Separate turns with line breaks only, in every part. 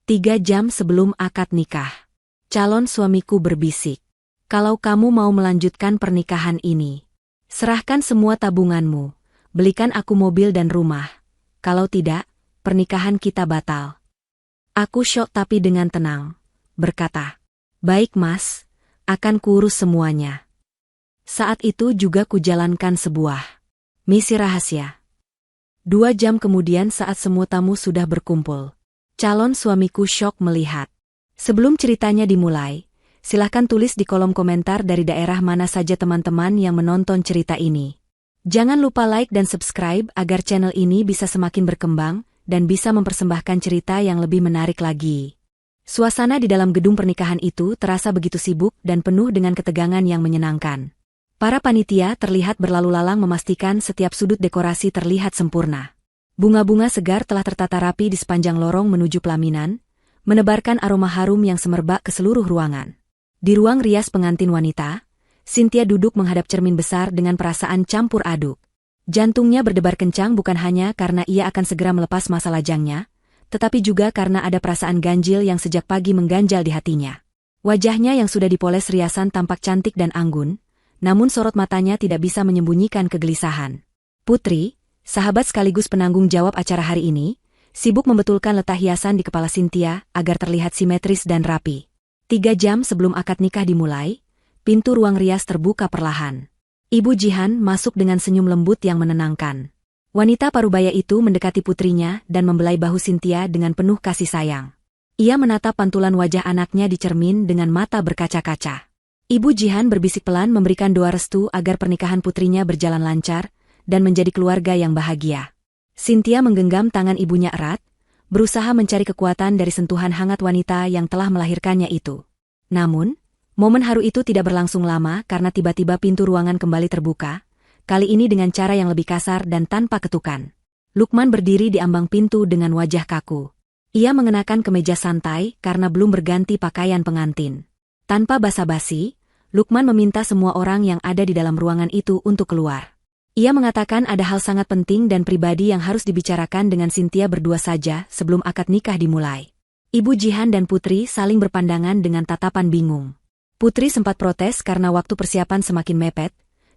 3 jam sebelum akad nikah. Calon suamiku berbisik. Kalau kamu mau melanjutkan pernikahan ini, serahkan semua tabunganmu, belikan aku mobil dan rumah. Kalau tidak, pernikahan kita batal. Aku syok tapi dengan tenang, berkata, baik mas, akan kuurus semuanya. Saat itu juga kujalankan sebuah misi rahasia. 2 jam kemudian saat semua tamu sudah berkumpul, calon suamiku syok melihat. Sebelum ceritanya dimulai, silahkan tulis di kolom komentar dari daerah mana saja teman-teman yang menonton cerita ini. Jangan lupa like dan subscribe agar channel ini bisa semakin berkembang dan bisa mempersembahkan cerita yang lebih menarik lagi. Suasana di dalam gedung pernikahan itu terasa begitu sibuk dan penuh dengan ketegangan yang menyenangkan. Para panitia terlihat berlalu lalang memastikan setiap sudut dekorasi terlihat sempurna. Bunga-bunga segar telah tertata rapi di sepanjang lorong menuju pelaminan, menebarkan aroma harum yang semerbak ke seluruh ruangan. Di ruang rias pengantin wanita, Cynthia duduk menghadap cermin besar dengan perasaan campur aduk. Jantungnya berdebar kencang bukan hanya karena ia akan segera melepas masa lajangnya, tetapi juga karena ada perasaan ganjil yang sejak pagi mengganjal di hatinya. Wajahnya yang sudah dipoles riasan tampak cantik dan anggun, namun sorot matanya tidak bisa menyembunyikan kegelisahan. Putri, sahabat sekaligus penanggung jawab acara hari ini, sibuk membetulkan letak hiasan di kepala Cynthia agar terlihat simetris dan rapi. 3 jam sebelum akad nikah dimulai, pintu ruang rias terbuka perlahan. Ibu Jihan masuk dengan senyum lembut yang menenangkan. Wanita parubaya itu mendekati putrinya dan membelai bahu Cynthia dengan penuh kasih sayang. Ia menatap pantulan wajah anaknya di cermin dengan mata berkaca-kaca. Ibu Jihan berbisik pelan memberikan doa restu agar pernikahan putrinya berjalan lancar dan menjadi keluarga yang bahagia. Cynthia menggenggam tangan ibunya erat, berusaha mencari kekuatan dari sentuhan hangat wanita yang telah melahirkannya itu. Namun, momen haru itu tidak berlangsung lama karena tiba-tiba pintu ruangan kembali terbuka, kali ini dengan cara yang lebih kasar dan tanpa ketukan. Lukman berdiri di ambang pintu dengan wajah kaku. Ia mengenakan kemeja santai karena belum berganti pakaian pengantin. Tanpa basa-basi, Lukman meminta semua orang yang ada di dalam ruangan itu untuk keluar. Ia mengatakan ada hal sangat penting dan pribadi yang harus dibicarakan dengan Cynthia berdua saja sebelum akad nikah dimulai. Ibu Jihan dan Putri saling berpandangan dengan tatapan bingung. Putri sempat protes karena waktu persiapan semakin mepet,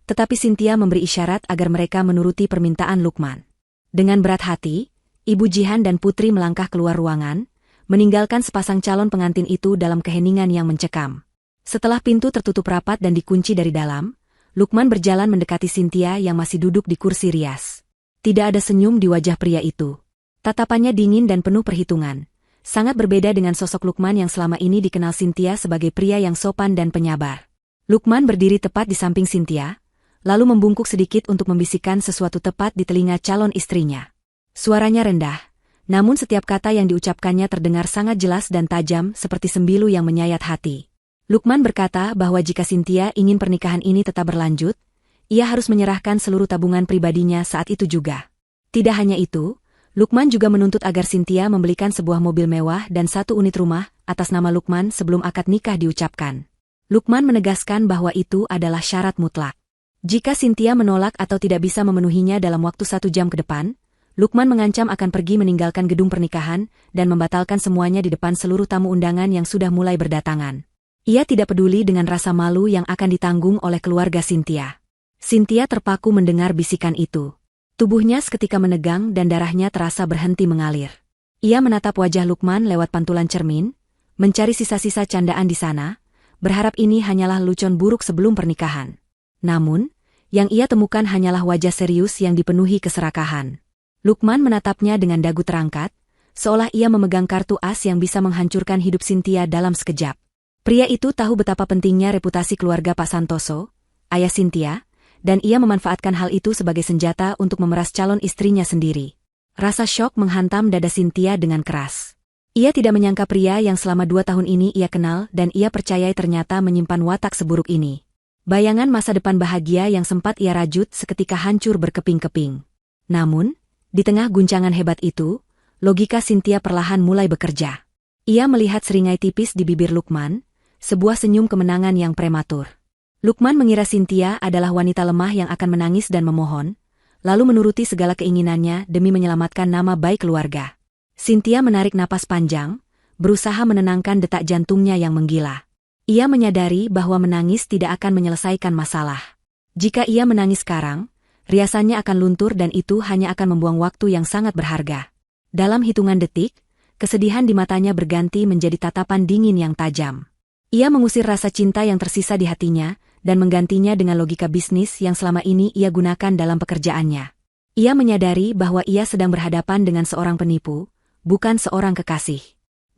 tetapi Cynthia memberi isyarat agar mereka menuruti permintaan Lukman. Dengan berat hati, Ibu Jihan dan Putri melangkah keluar ruangan, meninggalkan sepasang calon pengantin itu dalam keheningan yang mencekam. Setelah pintu tertutup rapat dan dikunci dari dalam, Lukman berjalan mendekati Cynthia yang masih duduk di kursi rias. Tidak ada senyum di wajah pria itu. Tatapannya dingin dan penuh perhitungan. Sangat berbeda dengan sosok Lukman yang selama ini dikenal Cynthia sebagai pria yang sopan dan penyabar. Lukman berdiri tepat di samping Cynthia, lalu membungkuk sedikit untuk membisikkan sesuatu tepat di telinga calon istrinya. Suaranya rendah, namun setiap kata yang diucapkannya terdengar sangat jelas dan tajam seperti sembilu yang menyayat hati. Lukman berkata bahwa jika Cynthia ingin pernikahan ini tetap berlanjut, ia harus menyerahkan seluruh tabungan pribadinya saat itu juga. Tidak hanya itu, Lukman juga menuntut agar Cynthia membelikan sebuah mobil mewah dan 1 unit rumah atas nama Lukman sebelum akad nikah diucapkan. Lukman menegaskan bahwa itu adalah syarat mutlak. Jika Cynthia menolak atau tidak bisa memenuhinya dalam waktu 1 jam ke depan, Lukman mengancam akan pergi meninggalkan gedung pernikahan dan membatalkan semuanya di depan seluruh tamu undangan yang sudah mulai berdatangan. Ia tidak peduli dengan rasa malu yang akan ditanggung oleh keluarga Cynthia. Cynthia terpaku mendengar bisikan itu. Tubuhnya seketika menegang dan darahnya terasa berhenti mengalir. Ia menatap wajah Lukman lewat pantulan cermin, mencari sisa-sisa candaan di sana, berharap ini hanyalah lelucon buruk sebelum pernikahan. Namun, yang ia temukan hanyalah wajah serius yang dipenuhi keserakahan. Lukman menatapnya dengan dagu terangkat, seolah ia memegang kartu as yang bisa menghancurkan hidup Cynthia dalam sekejap. Pria itu tahu betapa pentingnya reputasi keluarga Pak Santoso, ayah Cynthia, dan ia memanfaatkan hal itu sebagai senjata untuk memeras calon istrinya sendiri. Rasa syok menghantam dada Cynthia dengan keras. Ia tidak menyangka pria yang selama 2 tahun ini ia kenal dan ia percayai ternyata menyimpan watak seburuk ini. Bayangan masa depan bahagia yang sempat ia rajut seketika hancur berkeping-keping. Namun, di tengah guncangan hebat itu, logika Cynthia perlahan mulai bekerja. Ia melihat seringai tipis di bibir Lukman, sebuah senyum kemenangan yang prematur. Lukman mengira Cynthia adalah wanita lemah yang akan menangis dan memohon, lalu menuruti segala keinginannya demi menyelamatkan nama baik keluarga. Cynthia menarik napas panjang, berusaha menenangkan detak jantungnya yang menggila. Ia menyadari bahwa menangis tidak akan menyelesaikan masalah. Jika ia menangis sekarang, riasannya akan luntur dan itu hanya akan membuang waktu yang sangat berharga. Dalam hitungan detik, kesedihan di matanya berganti menjadi tatapan dingin yang tajam. Ia mengusir rasa cinta yang tersisa di hatinya, dan menggantinya dengan logika bisnis yang selama ini ia gunakan dalam pekerjaannya. Ia menyadari bahwa ia sedang berhadapan dengan seorang penipu, bukan seorang kekasih.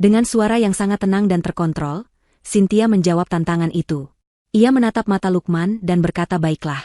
Dengan suara yang sangat tenang dan terkontrol, Cynthia menjawab tantangan itu. Ia menatap mata Lukman dan berkata baiklah.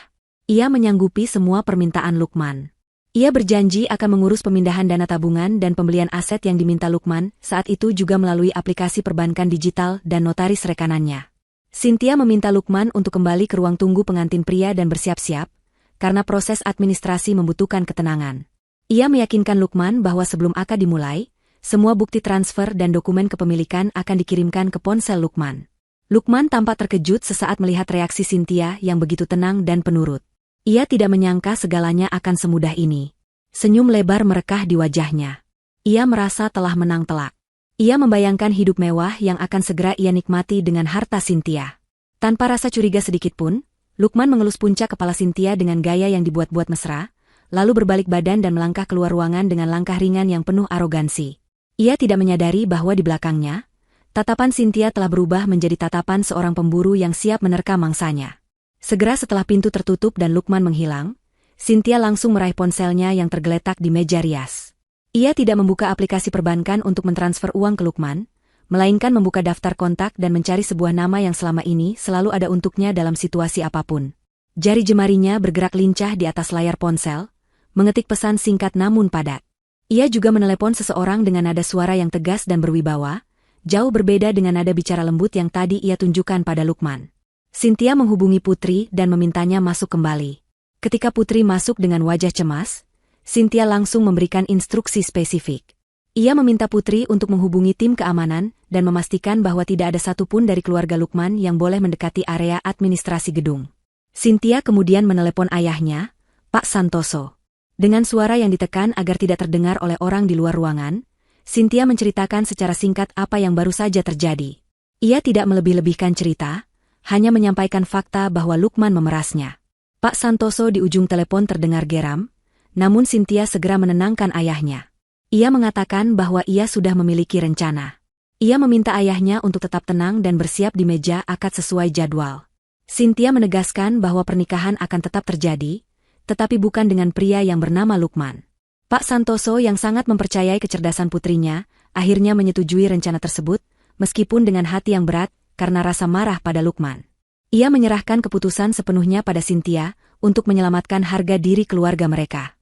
Ia menyanggupi semua permintaan Lukman. Ia berjanji akan mengurus pemindahan dana tabungan dan pembelian aset yang diminta Lukman, saat itu juga melalui aplikasi perbankan digital dan notaris rekanannya. Cynthia meminta Lukman untuk kembali ke ruang tunggu pengantin pria dan bersiap-siap, karena proses administrasi membutuhkan ketenangan. Ia meyakinkan Lukman bahwa sebelum akad dimulai, semua bukti transfer dan dokumen kepemilikan akan dikirimkan ke ponsel Lukman. Lukman tampak terkejut sesaat melihat reaksi Cynthia yang begitu tenang dan penurut. Ia tidak menyangka segalanya akan semudah ini. Senyum lebar merekah di wajahnya. Ia merasa telah menang telak. Ia membayangkan hidup mewah yang akan segera ia nikmati dengan harta Cynthia. Tanpa rasa curiga sedikitpun, Lukman mengelus puncak kepala Cynthia dengan gaya yang dibuat-buat mesra, lalu berbalik badan dan melangkah keluar ruangan dengan langkah ringan yang penuh arogansi. Ia tidak menyadari bahwa di belakangnya, tatapan Cynthia telah berubah menjadi tatapan seorang pemburu yang siap menerkam mangsanya. Segera setelah pintu tertutup dan Lukman menghilang, Cynthia langsung meraih ponselnya yang tergeletak di meja rias. Ia tidak membuka aplikasi perbankan untuk mentransfer uang ke Lukman, melainkan membuka daftar kontak dan mencari sebuah nama yang selama ini selalu ada untuknya dalam situasi apapun. Jari jemarinya bergerak lincah di atas layar ponsel, mengetik pesan singkat namun padat. Ia juga menelepon seseorang dengan nada suara yang tegas dan berwibawa, jauh berbeda dengan nada bicara lembut yang tadi ia tunjukkan pada Lukman. Cynthia menghubungi Putri dan memintanya masuk kembali. Ketika Putri masuk dengan wajah cemas, Cynthia langsung memberikan instruksi spesifik. Ia meminta Putri untuk menghubungi tim keamanan dan memastikan bahwa tidak ada satupun dari keluarga Lukman yang boleh mendekati area administrasi gedung. Cynthia kemudian menelepon ayahnya, Pak Santoso. Dengan suara yang ditekan agar tidak terdengar oleh orang di luar ruangan, Cynthia menceritakan secara singkat apa yang baru saja terjadi. Ia tidak melebih-lebihkan cerita, hanya menyampaikan fakta bahwa Lukman memerasnya. Pak Santoso di ujung telepon terdengar geram, namun Cynthia segera menenangkan ayahnya. Ia mengatakan bahwa ia sudah memiliki rencana. Ia meminta ayahnya untuk tetap tenang dan bersiap di meja akad sesuai jadwal. Cynthia menegaskan bahwa pernikahan akan tetap terjadi, tetapi bukan dengan pria yang bernama Lukman. Pak Santoso yang sangat mempercayai kecerdasan putrinya, akhirnya menyetujui rencana tersebut, meskipun dengan hati yang berat, karena rasa marah pada Lukman. Ia menyerahkan keputusan sepenuhnya pada Cynthia, untuk menyelamatkan harga diri keluarga mereka.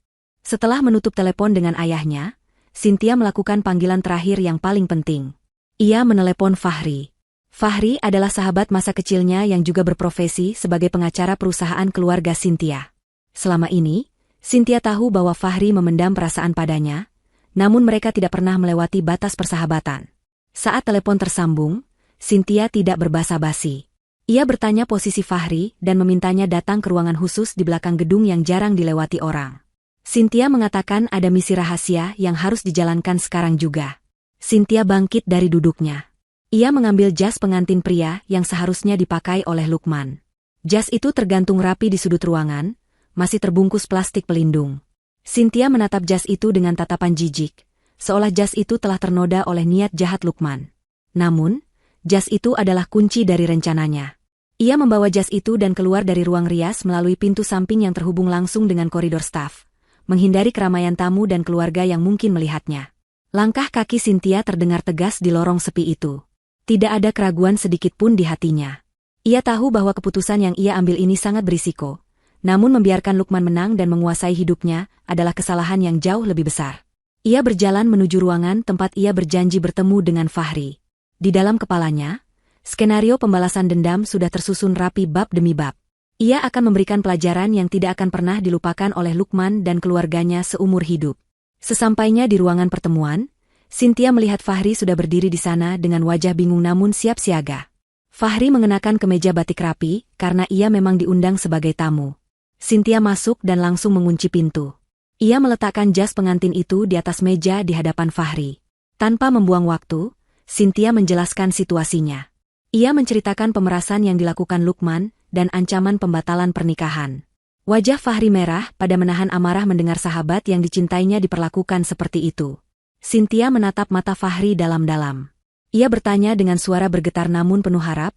Setelah menutup telepon dengan ayahnya, Cynthia melakukan panggilan terakhir yang paling penting. Ia menelepon Fahri. Fahri adalah sahabat masa kecilnya yang juga berprofesi sebagai pengacara perusahaan keluarga Cynthia. Selama ini, Cynthia tahu bahwa Fahri memendam perasaan padanya, namun mereka tidak pernah melewati batas persahabatan. Saat telepon tersambung, Cynthia tidak berbasa-basi. Ia bertanya posisi Fahri dan memintanya datang ke ruangan khusus di belakang gedung yang jarang dilewati orang. Cynthia mengatakan ada misi rahasia yang harus dijalankan sekarang juga. Cynthia bangkit dari duduknya. Ia mengambil jas pengantin pria yang seharusnya dipakai oleh Lukman. Jas itu tergantung rapi di sudut ruangan, masih terbungkus plastik pelindung. Cynthia menatap jas itu dengan tatapan jijik, seolah jas itu telah ternoda oleh niat jahat Lukman. Namun, jas itu adalah kunci dari rencananya. Ia membawa jas itu dan keluar dari ruang rias melalui pintu samping yang terhubung langsung dengan koridor staf, menghindari keramaian tamu dan keluarga yang mungkin melihatnya. Langkah kaki Cynthia terdengar tegas di lorong sepi itu. Tidak ada keraguan sedikit pun di hatinya. Ia tahu bahwa keputusan yang ia ambil ini sangat berisiko, namun membiarkan Lukman menang dan menguasai hidupnya adalah kesalahan yang jauh lebih besar. Ia berjalan menuju ruangan tempat ia berjanji bertemu dengan Fahri. Di dalam kepalanya, skenario pembalasan dendam sudah tersusun rapi bab demi bab. Ia akan memberikan pelajaran yang tidak akan pernah dilupakan oleh Lukman dan keluarganya seumur hidup. Sesampainya di ruangan pertemuan, Cynthia melihat Fahri sudah berdiri di sana dengan wajah bingung namun siap siaga. Fahri mengenakan kemeja batik rapi karena ia memang diundang sebagai tamu. Cynthia masuk dan langsung mengunci pintu. Ia meletakkan jas pengantin itu di atas meja di hadapan Fahri. Tanpa membuang waktu, Cynthia menjelaskan situasinya. Ia menceritakan pemerasan yang dilakukan Lukman dan ancaman pembatalan pernikahan. Wajah Fahri merah pada menahan amarah mendengar sahabat yang dicintainya diperlakukan seperti itu. Cynthia menatap mata Fahri dalam-dalam. Ia bertanya dengan suara bergetar namun penuh harap,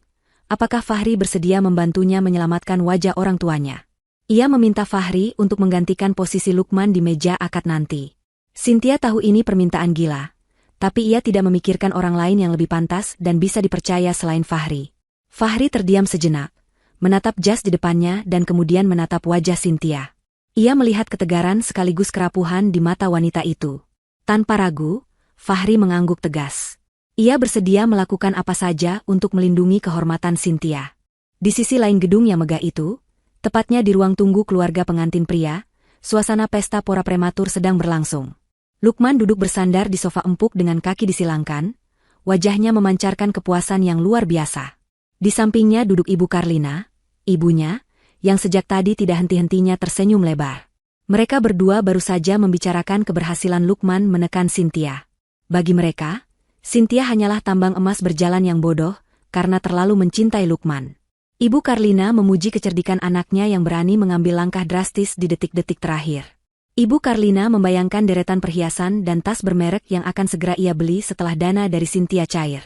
apakah Fahri bersedia membantunya menyelamatkan wajah orang tuanya. Ia meminta Fahri untuk menggantikan posisi Lukman di meja akad nanti. Cynthia tahu ini permintaan gila, tapi ia tidak memikirkan orang lain yang lebih pantas dan bisa dipercaya selain Fahri. Fahri terdiam sejenak, menatap jas di depannya dan kemudian menatap wajah Cynthia. Ia melihat ketegaran sekaligus kerapuhan di mata wanita itu. Tanpa ragu, Fahri mengangguk tegas. Ia bersedia melakukan apa saja untuk melindungi kehormatan Cynthia. Di sisi lain gedung yang megah itu, tepatnya di ruang tunggu keluarga pengantin pria, suasana pesta pora prematur sedang berlangsung. Lukman duduk bersandar di sofa empuk dengan kaki disilangkan, wajahnya memancarkan kepuasan yang luar biasa. Di sampingnya duduk Ibu Karlina, ibunya, yang sejak tadi tidak henti-hentinya tersenyum lebar. Mereka berdua baru saja membicarakan keberhasilan Lukman menekan Cynthia. Bagi mereka, Cynthia hanyalah tambang emas berjalan yang bodoh, karena terlalu mencintai Lukman. Ibu Karlina memuji kecerdikan anaknya yang berani mengambil langkah drastis di detik-detik terakhir. Ibu Karlina membayangkan deretan perhiasan dan tas bermerek yang akan segera ia beli setelah dana dari Cynthia cair.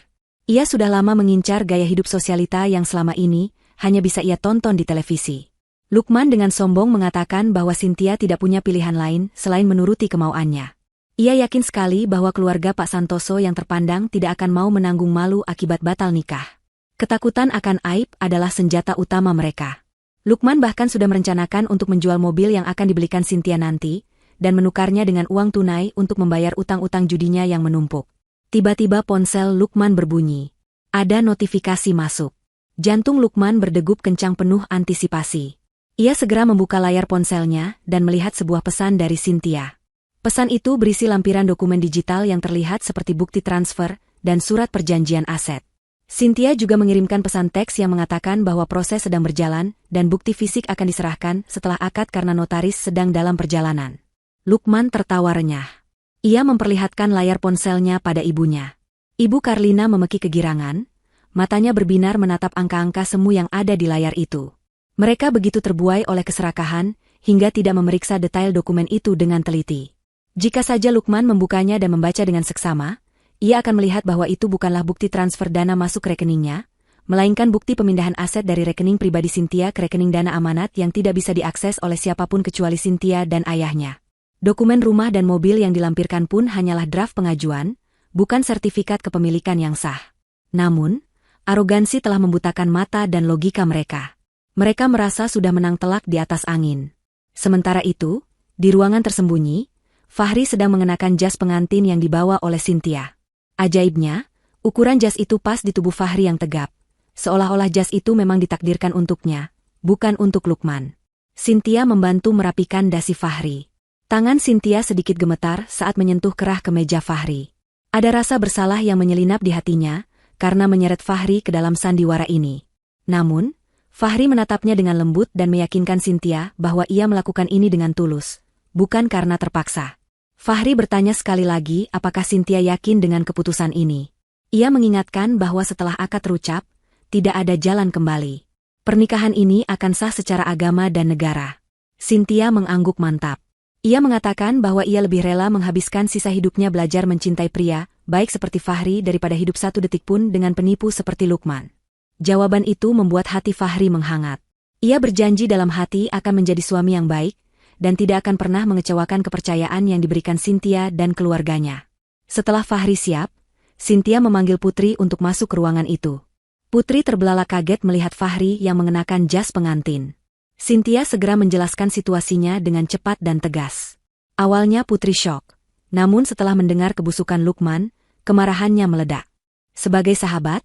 Ia sudah lama mengincar gaya hidup sosialita yang selama ini hanya bisa ia tonton di televisi. Lukman dengan sombong mengatakan bahwa Cynthia tidak punya pilihan lain selain menuruti kemauannya. Ia yakin sekali bahwa keluarga Pak Santoso yang terpandang tidak akan mau menanggung malu akibat batal nikah. Ketakutan akan aib adalah senjata utama mereka. Lukman bahkan sudah merencanakan untuk menjual mobil yang akan dibelikan Cynthia nanti, dan menukarnya dengan uang tunai untuk membayar utang-utang judinya yang menumpuk. Tiba-tiba ponsel Lukman berbunyi. Ada notifikasi masuk. Jantung Lukman berdegup kencang penuh antisipasi. Ia segera membuka layar ponselnya dan melihat sebuah pesan dari Cynthia. Pesan itu berisi lampiran dokumen digital yang terlihat seperti bukti transfer dan surat perjanjian aset. Cynthia juga mengirimkan pesan teks yang mengatakan bahwa proses sedang berjalan dan bukti fisik akan diserahkan setelah akad karena notaris sedang dalam perjalanan. Lukman tertawa renyah. Ia memperlihatkan layar ponselnya pada ibunya. Ibu Karlina memeki kegirangan, matanya berbinar menatap angka-angka semu yang ada di layar itu. Mereka begitu terbuai oleh keserakahan, hingga tidak memeriksa detail dokumen itu dengan teliti. Jika saja Lukman membukanya dan membaca dengan seksama, ia akan melihat bahwa itu bukanlah bukti transfer dana masuk rekeningnya, melainkan bukti pemindahan aset dari rekening pribadi Cynthia ke rekening dana amanat yang tidak bisa diakses oleh siapapun kecuali Cynthia dan ayahnya. Dokumen rumah dan mobil yang dilampirkan pun hanyalah draft pengajuan, bukan sertifikat kepemilikan yang sah. Namun, arogansi telah membutakan mata dan logika mereka. Mereka merasa sudah menang telak di atas angin. Sementara itu, di ruangan tersembunyi, Fahri sedang mengenakan jas pengantin yang dibawa oleh Cynthia. Ajaibnya, ukuran jas itu pas di tubuh Fahri yang tegap. Seolah-olah jas itu memang ditakdirkan untuknya, bukan untuk Lukman. Cynthia membantu merapikan dasi Fahri. Tangan Cynthia sedikit gemetar saat menyentuh kerah kemeja Fahri. Ada rasa bersalah yang menyelinap di hatinya, karena menyeret Fahri ke dalam sandiwara ini. Namun, Fahri menatapnya dengan lembut dan meyakinkan Cynthia bahwa ia melakukan ini dengan tulus, bukan karena terpaksa. Fahri bertanya sekali lagi apakah Cynthia yakin dengan keputusan ini. Ia mengingatkan bahwa setelah akad terucap, tidak ada jalan kembali. Pernikahan ini akan sah secara agama dan negara. Cynthia mengangguk mantap. Ia mengatakan bahwa ia lebih rela menghabiskan sisa hidupnya belajar mencintai pria, baik seperti Fahri daripada hidup satu detik pun dengan penipu seperti Lukman. Jawaban itu membuat hati Fahri menghangat. Ia berjanji dalam hati akan menjadi suami yang baik, dan tidak akan pernah mengecewakan kepercayaan yang diberikan Cynthia dan keluarganya. Setelah Fahri siap, Cynthia memanggil Putri untuk masuk ke ruangan itu. Putri terbelalak kaget melihat Fahri yang mengenakan jas pengantin. Cynthia segera menjelaskan situasinya dengan cepat dan tegas. Awalnya Putri syok, namun setelah mendengar kebusukan Lukman, kemarahannya meledak. Sebagai sahabat,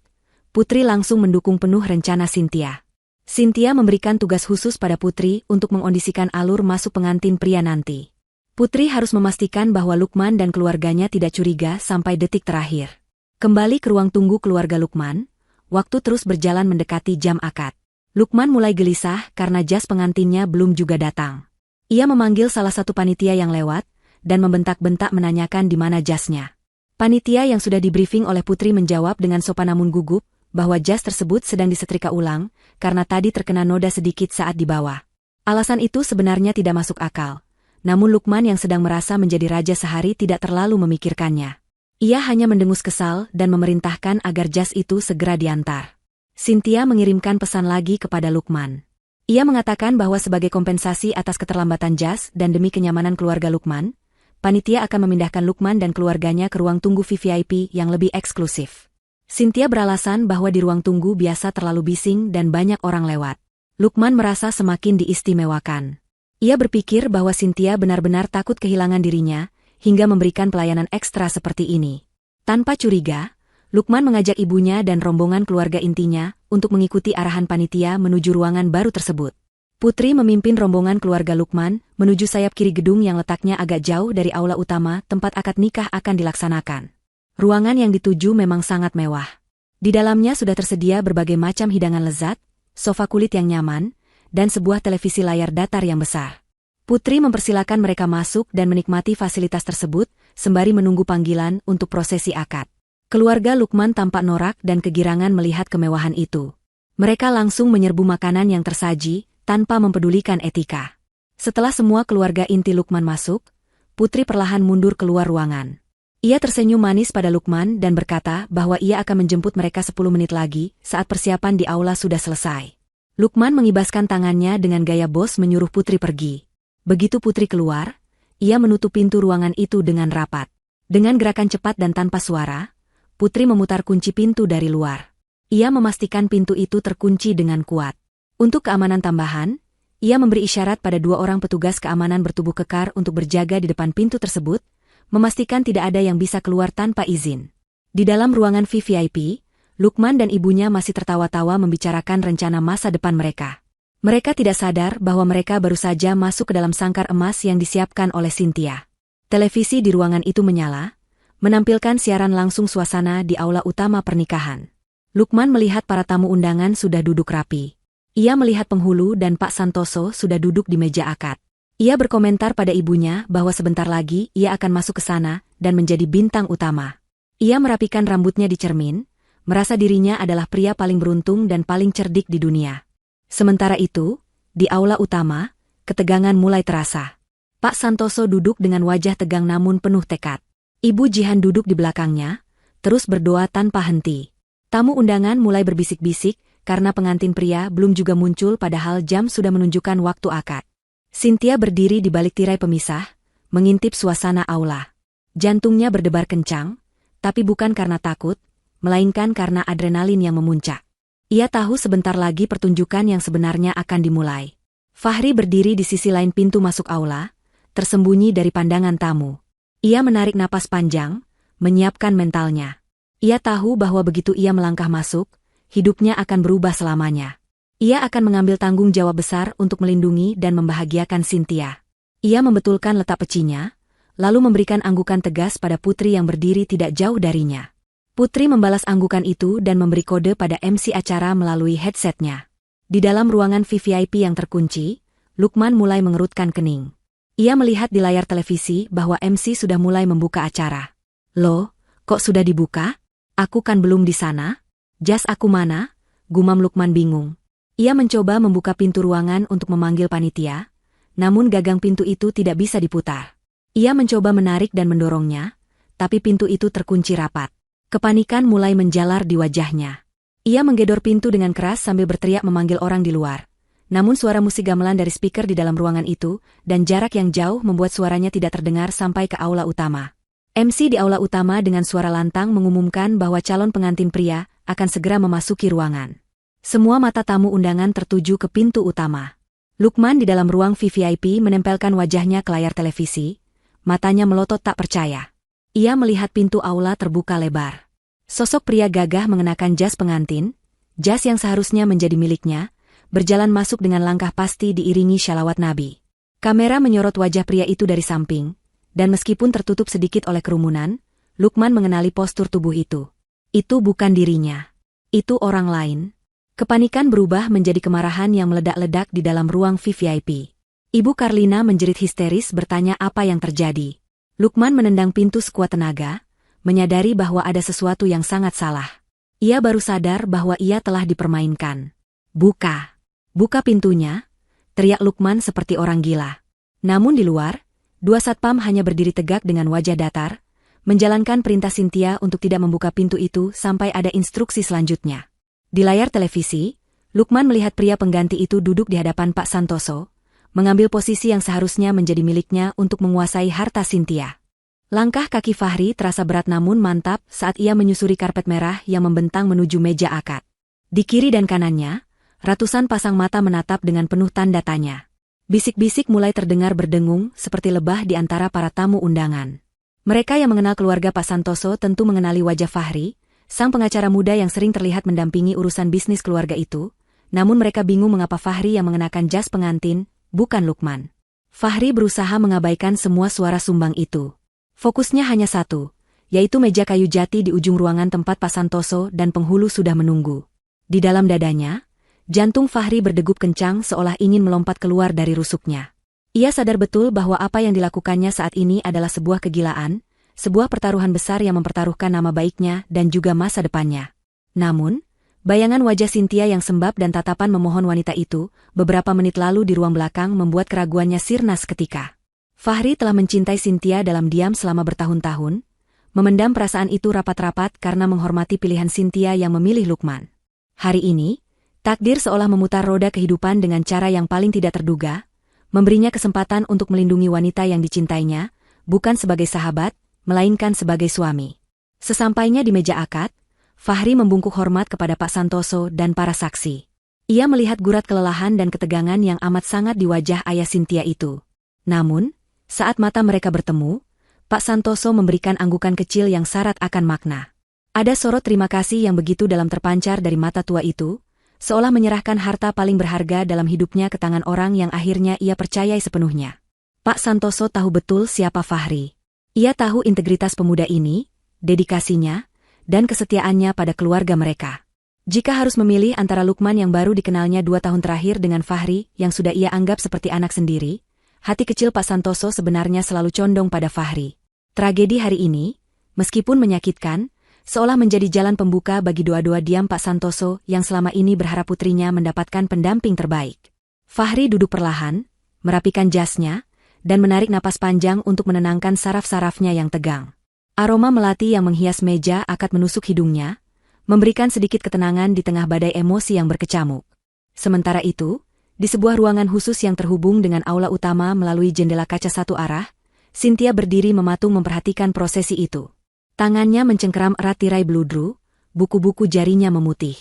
Putri langsung mendukung penuh rencana Cynthia. Cynthia memberikan tugas khusus pada Putri untuk mengondisikan alur masuk pengantin pria nanti. Putri harus memastikan bahwa Lukman dan keluarganya tidak curiga sampai detik terakhir. Kembali ke ruang tunggu keluarga Lukman, waktu terus berjalan mendekati jam akad. Lukman mulai gelisah karena jas pengantinnya belum juga datang. Ia memanggil salah satu panitia yang lewat, dan membentak-bentak menanyakan di mana jasnya. Panitia yang sudah di-briefing oleh Putri menjawab dengan sopan namun gugup, bahwa jas tersebut sedang disetrika ulang, karena tadi terkena noda sedikit saat dibawa. Alasan itu sebenarnya tidak masuk akal. Namun Lukman yang sedang merasa menjadi raja sehari tidak terlalu memikirkannya. Ia hanya mendengus kesal dan memerintahkan agar jas itu segera diantar. Cynthia mengirimkan pesan lagi kepada Lukman. Ia mengatakan bahwa sebagai kompensasi atas keterlambatan jas dan demi kenyamanan keluarga Lukman, panitia akan memindahkan Lukman dan keluarganya ke ruang tunggu VVIP yang lebih eksklusif. Cynthia beralasan bahwa di ruang tunggu biasa terlalu bising dan banyak orang lewat. Lukman merasa semakin diistimewakan. Ia berpikir bahwa Cynthia benar-benar takut kehilangan dirinya, hingga memberikan pelayanan ekstra seperti ini. Tanpa curiga, Lukman mengajak ibunya dan rombongan keluarga intinya untuk mengikuti arahan panitia menuju ruangan baru tersebut. Putri memimpin rombongan keluarga Lukman menuju sayap kiri gedung yang letaknya agak jauh dari aula utama tempat akad nikah akan dilaksanakan. Ruangan yang dituju memang sangat mewah. Di dalamnya sudah tersedia berbagai macam hidangan lezat, sofa kulit yang nyaman, dan sebuah televisi layar datar yang besar. Putri mempersilakan mereka masuk dan menikmati fasilitas tersebut, sembari menunggu panggilan untuk prosesi akad. Keluarga Lukman tampak norak dan kegirangan melihat kemewahan itu. Mereka langsung menyerbu makanan yang tersaji, tanpa mempedulikan etika. Setelah semua keluarga inti Lukman masuk, Putri perlahan mundur keluar ruangan. Ia tersenyum manis pada Lukman dan berkata bahwa ia akan menjemput mereka 10 menit lagi saat persiapan di aula sudah selesai. Lukman mengibaskan tangannya dengan gaya bos menyuruh Putri pergi. Begitu Putri keluar, ia menutup pintu ruangan itu dengan rapat. Dengan gerakan cepat dan tanpa suara, Putri memutar kunci pintu dari luar. Ia memastikan pintu itu terkunci dengan kuat. Untuk keamanan tambahan, ia memberi isyarat pada 2 orang petugas keamanan bertubuh kekar untuk berjaga di depan pintu tersebut, memastikan tidak ada yang bisa keluar tanpa izin. Di dalam ruangan VVIP, Lukman dan ibunya masih tertawa-tawa membicarakan rencana masa depan mereka. Mereka tidak sadar bahwa mereka baru saja masuk ke dalam sangkar emas yang disiapkan oleh Cynthia. Televisi di ruangan itu menyala, menampilkan siaran langsung suasana di aula utama pernikahan. Lukman melihat para tamu undangan sudah duduk rapi. Ia melihat penghulu dan Pak Santoso sudah duduk di meja akad. Ia berkomentar pada ibunya bahwa sebentar lagi ia akan masuk ke sana dan menjadi bintang utama. Ia merapikan rambutnya di cermin, merasa dirinya adalah pria paling beruntung dan paling cerdik di dunia. Sementara itu, di aula utama, ketegangan mulai terasa. Pak Santoso duduk dengan wajah tegang namun penuh tekad. Ibu Jihan duduk di belakangnya, terus berdoa tanpa henti. Tamu undangan mulai berbisik-bisik, karena pengantin pria belum juga muncul padahal jam sudah menunjukkan waktu akad. Cynthia berdiri di balik tirai pemisah, mengintip suasana aula. Jantungnya berdebar kencang, tapi bukan karena takut, melainkan karena adrenalin yang memuncak. Ia tahu sebentar lagi pertunjukan yang sebenarnya akan dimulai. Fahri berdiri di sisi lain pintu masuk aula, tersembunyi dari pandangan tamu. Ia menarik napas panjang, menyiapkan mentalnya. Ia tahu bahwa begitu ia melangkah masuk, hidupnya akan berubah selamanya. Ia akan mengambil tanggung jawab besar untuk melindungi dan membahagiakan Cynthia. Ia membetulkan letak pecinya, lalu memberikan anggukan tegas pada Putri yang berdiri tidak jauh darinya. Putri membalas anggukan itu dan memberi kode pada MC acara melalui headsetnya. Di dalam ruangan VVIP yang terkunci, Lukman mulai mengerutkan kening. Ia melihat di layar televisi bahwa MC sudah mulai membuka acara. Loh, kok sudah dibuka? Aku kan belum di sana? Jas aku mana? Gumam Lukman bingung. Ia mencoba membuka pintu ruangan untuk memanggil panitia, namun gagang pintu itu tidak bisa diputar. Ia mencoba menarik dan mendorongnya, tapi pintu itu terkunci rapat. Kepanikan mulai menjalar di wajahnya. Ia menggedor pintu dengan keras sambil berteriak memanggil orang di luar. Namun suara musik gamelan dari speaker di dalam ruangan itu, dan jarak yang jauh membuat suaranya tidak terdengar sampai ke aula utama. MC di aula utama dengan suara lantang mengumumkan bahwa calon pengantin pria akan segera memasuki ruangan. Semua mata tamu undangan tertuju ke pintu utama. Lukman di dalam ruang VVIP menempelkan wajahnya ke layar televisi, matanya melotot tak percaya. Ia melihat pintu aula terbuka lebar. Sosok pria gagah mengenakan jas pengantin, jas yang seharusnya menjadi miliknya, berjalan masuk dengan langkah pasti diiringi syalawat Nabi. Kamera menyorot wajah pria itu dari samping, dan meskipun tertutup sedikit oleh kerumunan, Lukman mengenali postur tubuh itu. Itu bukan dirinya. Itu orang lain. Kepanikan berubah menjadi kemarahan yang meledak-ledak di dalam ruang VVIP. Ibu Karlina menjerit histeris bertanya apa yang terjadi. Lukman menendang pintu sekuat tenaga, menyadari bahwa ada sesuatu yang sangat salah. Ia baru sadar bahwa ia telah dipermainkan. "Buka! Buka pintunya!" teriak Lukman seperti orang gila. Namun di luar, dua satpam hanya berdiri tegak dengan wajah datar, menjalankan perintah Cynthia untuk tidak membuka pintu itu sampai ada instruksi selanjutnya. Di layar televisi, Lukman melihat pria pengganti itu duduk di hadapan Pak Santoso, mengambil posisi yang seharusnya menjadi miliknya untuk menguasai harta Cynthia. Langkah kaki Fahri terasa berat namun mantap saat ia menyusuri karpet merah yang membentang menuju meja akad. Di kiri dan kanannya, ratusan pasang mata menatap dengan penuh tanda tanya. Bisik-bisik mulai terdengar berdengung seperti lebah di antara para tamu undangan. Mereka yang mengenal keluarga Pak Santoso tentu mengenali wajah Fahri, sang pengacara muda yang sering terlihat mendampingi urusan bisnis keluarga itu, namun mereka bingung mengapa Fahri yang mengenakan jas pengantin, bukan Lukman. Fahri berusaha mengabaikan semua suara sumbang itu. Fokusnya hanya satu, yaitu meja kayu jati di ujung ruangan tempat Pak Santoso dan penghulu sudah menunggu. Di dalam dadanya, jantung Fahri berdegup kencang seolah ingin melompat keluar dari rusuknya. Ia sadar betul bahwa apa yang dilakukannya saat ini adalah sebuah kegilaan, sebuah pertaruhan besar yang mempertaruhkan nama baiknya dan juga masa depannya. Namun, bayangan wajah Cynthia yang sembab dan tatapan memohon wanita itu, beberapa menit lalu di ruang belakang membuat keraguannya sirna seketika. Fahri telah mencintai Cynthia dalam diam selama bertahun-tahun, memendam perasaan itu rapat-rapat karena menghormati pilihan Cynthia yang memilih Lukman. Hari ini, takdir seolah memutar roda kehidupan dengan cara yang paling tidak terduga, memberinya kesempatan untuk melindungi wanita yang dicintainya, bukan sebagai sahabat, melainkan sebagai suami. Sesampainya di meja akad, Fahri membungkuk hormat kepada Pak Santoso dan para saksi. Ia melihat gurat kelelahan dan ketegangan yang amat sangat di wajah ayah Cynthia itu. Namun, saat mata mereka bertemu, Pak Santoso memberikan anggukan kecil yang syarat akan makna. Ada sorot terima kasih yang begitu dalam terpancar dari mata tua itu, seolah menyerahkan harta paling berharga dalam hidupnya ke tangan orang yang akhirnya ia percayai sepenuhnya. Pak Santoso tahu betul siapa Fahri. Ia tahu integritas pemuda ini, dedikasinya, dan kesetiaannya pada keluarga mereka. Jika harus memilih antara Lukman yang baru dikenalnya 2 tahun terakhir dengan Fahri yang sudah ia anggap seperti anak sendiri, hati kecil Pak Santoso sebenarnya selalu condong pada Fahri. Tragedi hari ini, meskipun menyakitkan, seolah menjadi jalan pembuka bagi doa-doa diam Pak Santoso yang selama ini berharap putrinya mendapatkan pendamping terbaik. Fahri duduk perlahan, merapikan jasnya, dan menarik napas panjang untuk menenangkan saraf-sarafnya yang tegang. Aroma melati yang menghias meja akad menusuk hidungnya, memberikan sedikit ketenangan di tengah badai emosi yang berkecamuk. Sementara itu, di sebuah ruangan khusus yang terhubung dengan aula utama melalui jendela kaca satu arah, Cynthia berdiri mematung memperhatikan prosesi itu. Tangannya mencengkeram erat tirai beludru, buku-buku jarinya memutih.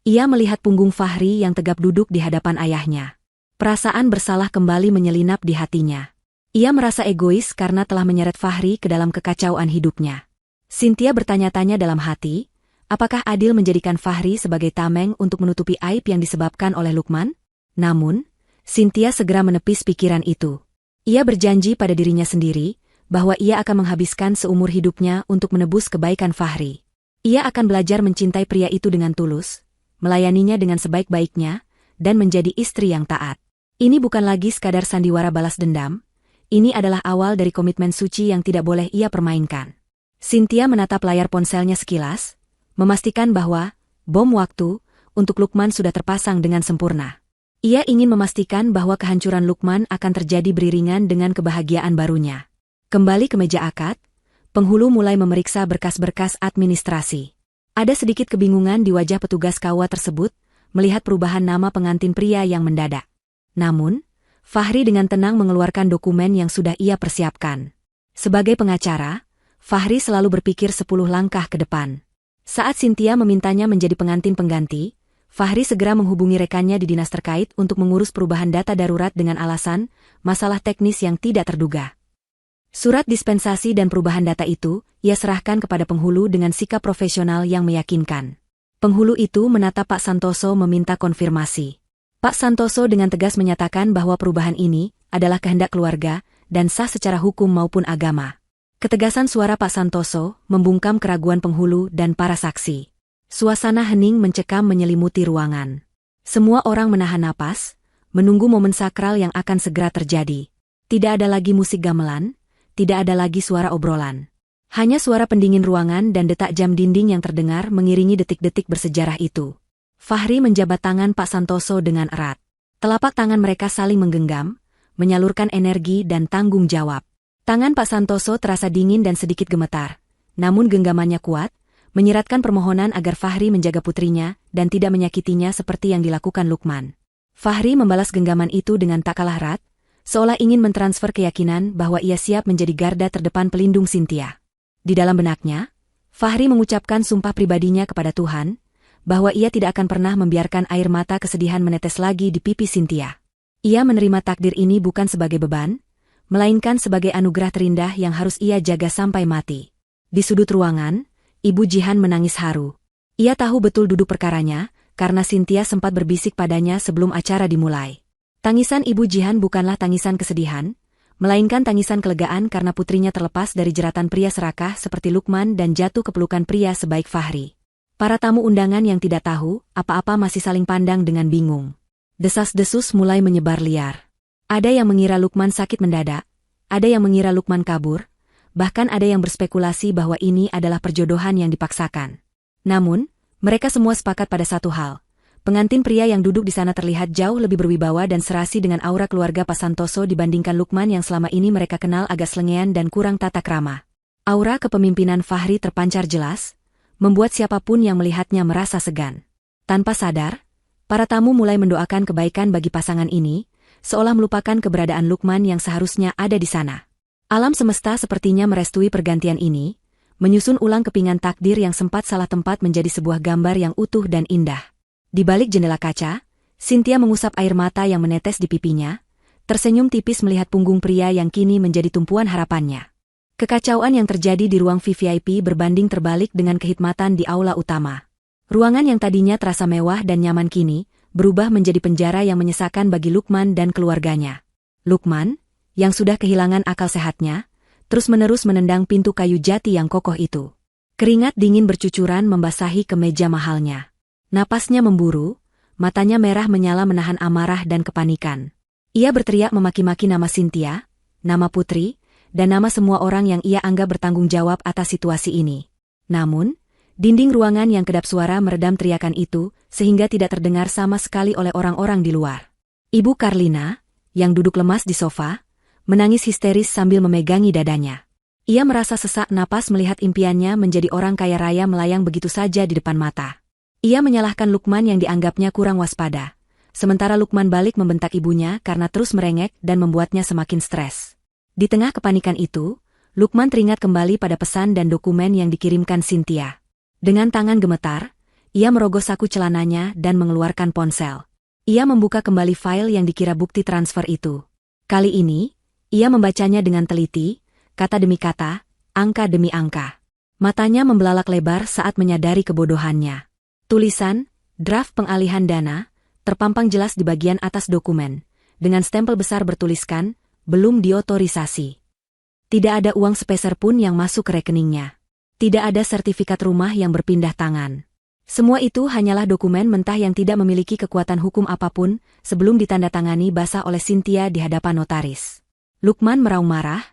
Ia melihat punggung Fahri yang tegap duduk di hadapan ayahnya. Perasaan bersalah kembali menyelinap di hatinya. Ia merasa egois karena telah menyeret Fahri ke dalam kekacauan hidupnya. Cynthia bertanya-tanya dalam hati, apakah adil menjadikan Fahri sebagai tameng untuk menutupi aib yang disebabkan oleh Lukman? Namun, Cynthia segera menepis pikiran itu. Ia berjanji pada dirinya sendiri, bahwa ia akan menghabiskan seumur hidupnya untuk menebus kebaikan Fahri. Ia akan belajar mencintai pria itu dengan tulus, melayaninya dengan sebaik-baiknya, dan menjadi istri yang taat. Ini bukan lagi sekadar sandiwara balas dendam, ini adalah awal dari komitmen suci yang tidak boleh ia permainkan. Cynthia menatap layar ponselnya sekilas, memastikan bahwa bom waktu untuk Lukman sudah terpasang dengan sempurna. Ia ingin memastikan bahwa kehancuran Lukman akan terjadi beriringan dengan kebahagiaan barunya. Kembali ke meja akad, penghulu mulai memeriksa berkas-berkas administrasi. Ada sedikit kebingungan di wajah petugas KUA tersebut, melihat perubahan nama pengantin pria yang mendadak. Namun, Fahri dengan tenang mengeluarkan dokumen yang sudah ia persiapkan. Sebagai pengacara, Fahri selalu berpikir 10 langkah ke depan. Saat Cynthia memintanya menjadi pengantin pengganti, Fahri segera menghubungi rekannya di dinas terkait untuk mengurus perubahan data darurat dengan alasan masalah teknis yang tidak terduga. Surat dispensasi dan perubahan data itu, ia serahkan kepada penghulu dengan sikap profesional yang meyakinkan. Penghulu itu menatap Pak Santoso meminta konfirmasi. Pak Santoso dengan tegas menyatakan bahwa perubahan ini adalah kehendak keluarga dan sah secara hukum maupun agama. Ketegasan suara Pak Santoso membungkam keraguan penghulu dan para saksi. Suasana hening mencekam menyelimuti ruangan. Semua orang menahan napas, menunggu momen sakral yang akan segera terjadi. Tidak ada lagi musik gamelan, tidak ada lagi suara obrolan. Hanya suara pendingin ruangan dan detak jam dinding yang terdengar mengiringi detik-detik bersejarah itu. Fahri menjabat tangan Pak Santoso dengan erat. Telapak tangan mereka saling menggenggam, menyalurkan energi dan tanggung jawab. Tangan Pak Santoso terasa dingin dan sedikit gemetar, namun genggamannya kuat, menyiratkan permohonan agar Fahri menjaga putrinya dan tidak menyakitinya seperti yang dilakukan Lukman. Fahri membalas genggaman itu dengan tak kalah erat, seolah ingin mentransfer keyakinan bahwa ia siap menjadi garda terdepan pelindung Cynthia. Di dalam benaknya, Fahri mengucapkan sumpah pribadinya kepada Tuhan, bahwa ia tidak akan pernah membiarkan air mata kesedihan menetes lagi di pipi Cynthia. Ia menerima takdir ini bukan sebagai beban, melainkan sebagai anugerah terindah yang harus ia jaga sampai mati. Di sudut ruangan, Ibu Jihan menangis haru. Ia tahu betul duduk perkaranya, karena Cynthia sempat berbisik padanya sebelum acara dimulai. Tangisan Ibu Jihan bukanlah tangisan kesedihan, melainkan tangisan kelegaan karena putrinya terlepas dari jeratan pria serakah seperti Lukman dan jatuh ke pelukan pria sebaik Fahri. Para tamu undangan yang tidak tahu apa-apa masih saling pandang dengan bingung. Desas-desus mulai menyebar liar. Ada yang mengira Lukman sakit mendadak, ada yang mengira Lukman kabur, bahkan ada yang berspekulasi bahwa ini adalah perjodohan yang dipaksakan. Namun, mereka semua sepakat pada satu hal. Pengantin pria yang duduk di sana terlihat jauh lebih berwibawa dan serasi dengan aura keluarga Pak Santoso dibandingkan Lukman yang selama ini mereka kenal agak selengean dan kurang tata krama. Aura kepemimpinan Fahri terpancar jelas, membuat siapapun yang melihatnya merasa segan. Tanpa sadar, para tamu mulai mendoakan kebaikan bagi pasangan ini, seolah melupakan keberadaan Lukman yang seharusnya ada di sana. Alam semesta sepertinya merestui pergantian ini, menyusun ulang kepingan takdir yang sempat salah tempat menjadi sebuah gambar yang utuh dan indah. Di balik jendela kaca, Cynthia mengusap air mata yang menetes di pipinya, tersenyum tipis melihat punggung pria yang kini menjadi tumpuan harapannya. Kekacauan yang terjadi di ruang VVIP berbanding terbalik dengan kehikmatan di aula utama. Ruangan yang tadinya terasa mewah dan nyaman kini, berubah menjadi penjara yang menyesakan bagi Lukman dan keluarganya. Lukman, yang sudah kehilangan akal sehatnya, terus-menerus menendang pintu kayu jati yang kokoh itu. Keringat dingin bercucuran membasahi kemeja mahalnya. Napasnya memburu, matanya merah menyala menahan amarah dan kepanikan. Ia berteriak memaki-maki nama Cynthia, nama putri, dan nama semua orang yang ia anggap bertanggung jawab atas situasi ini. Namun, dinding ruangan yang kedap suara meredam teriakan itu, sehingga tidak terdengar sama sekali oleh orang-orang di luar. Ibu Karlina, yang duduk lemas di sofa, menangis histeris sambil memegangi dadanya. Ia merasa sesak napas melihat impiannya menjadi orang kaya raya melayang begitu saja di depan mata. Ia menyalahkan Lukman yang dianggapnya kurang waspada, sementara Lukman balik membentak ibunya karena terus merengek dan membuatnya semakin stres. Di tengah kepanikan itu, Lukman teringat kembali pada pesan dan dokumen yang dikirimkan Cynthia. Dengan tangan gemetar, ia merogoh saku celananya dan mengeluarkan ponsel. Ia membuka kembali file yang dikira bukti transfer itu. Kali ini, ia membacanya dengan teliti, kata demi kata, angka demi angka. Matanya membelalak lebar saat menyadari kebodohannya. Tulisan, draft pengalihan dana, terpampang jelas di bagian atas dokumen, dengan stempel besar bertuliskan, belum diotorisasi. Tidak ada uang sepeser pun yang masuk ke rekeningnya. Tidak ada sertifikat rumah yang berpindah tangan. Semua itu hanyalah dokumen mentah yang tidak memiliki kekuatan hukum apapun sebelum ditandatangani basah oleh Cynthia di hadapan notaris. Lukman meraung marah,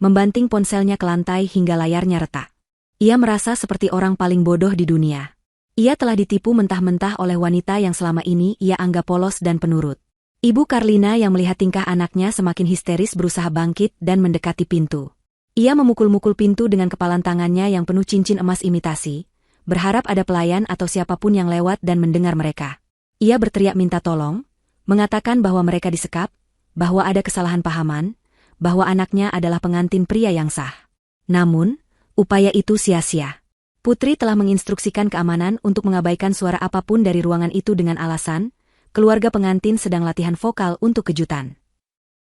membanting ponselnya ke lantai hingga layarnya retak. Ia merasa seperti orang paling bodoh di dunia. Ia telah ditipu mentah-mentah oleh wanita yang selama ini ia anggap polos dan penurut. Ibu Karlina yang melihat tingkah anaknya semakin histeris berusaha bangkit dan mendekati pintu. Ia memukul-mukul pintu dengan kepalan tangannya yang penuh cincin emas imitasi, berharap ada pelayan atau siapapun yang lewat dan mendengar mereka. Ia berteriak minta tolong, mengatakan bahwa mereka disekap, bahwa ada kesalahan pahaman, bahwa anaknya adalah pengantin pria yang sah. Namun, upaya itu sia-sia. Putri telah menginstruksikan keamanan untuk mengabaikan suara apapun dari ruangan itu dengan alasan, keluarga pengantin sedang latihan vokal untuk kejutan.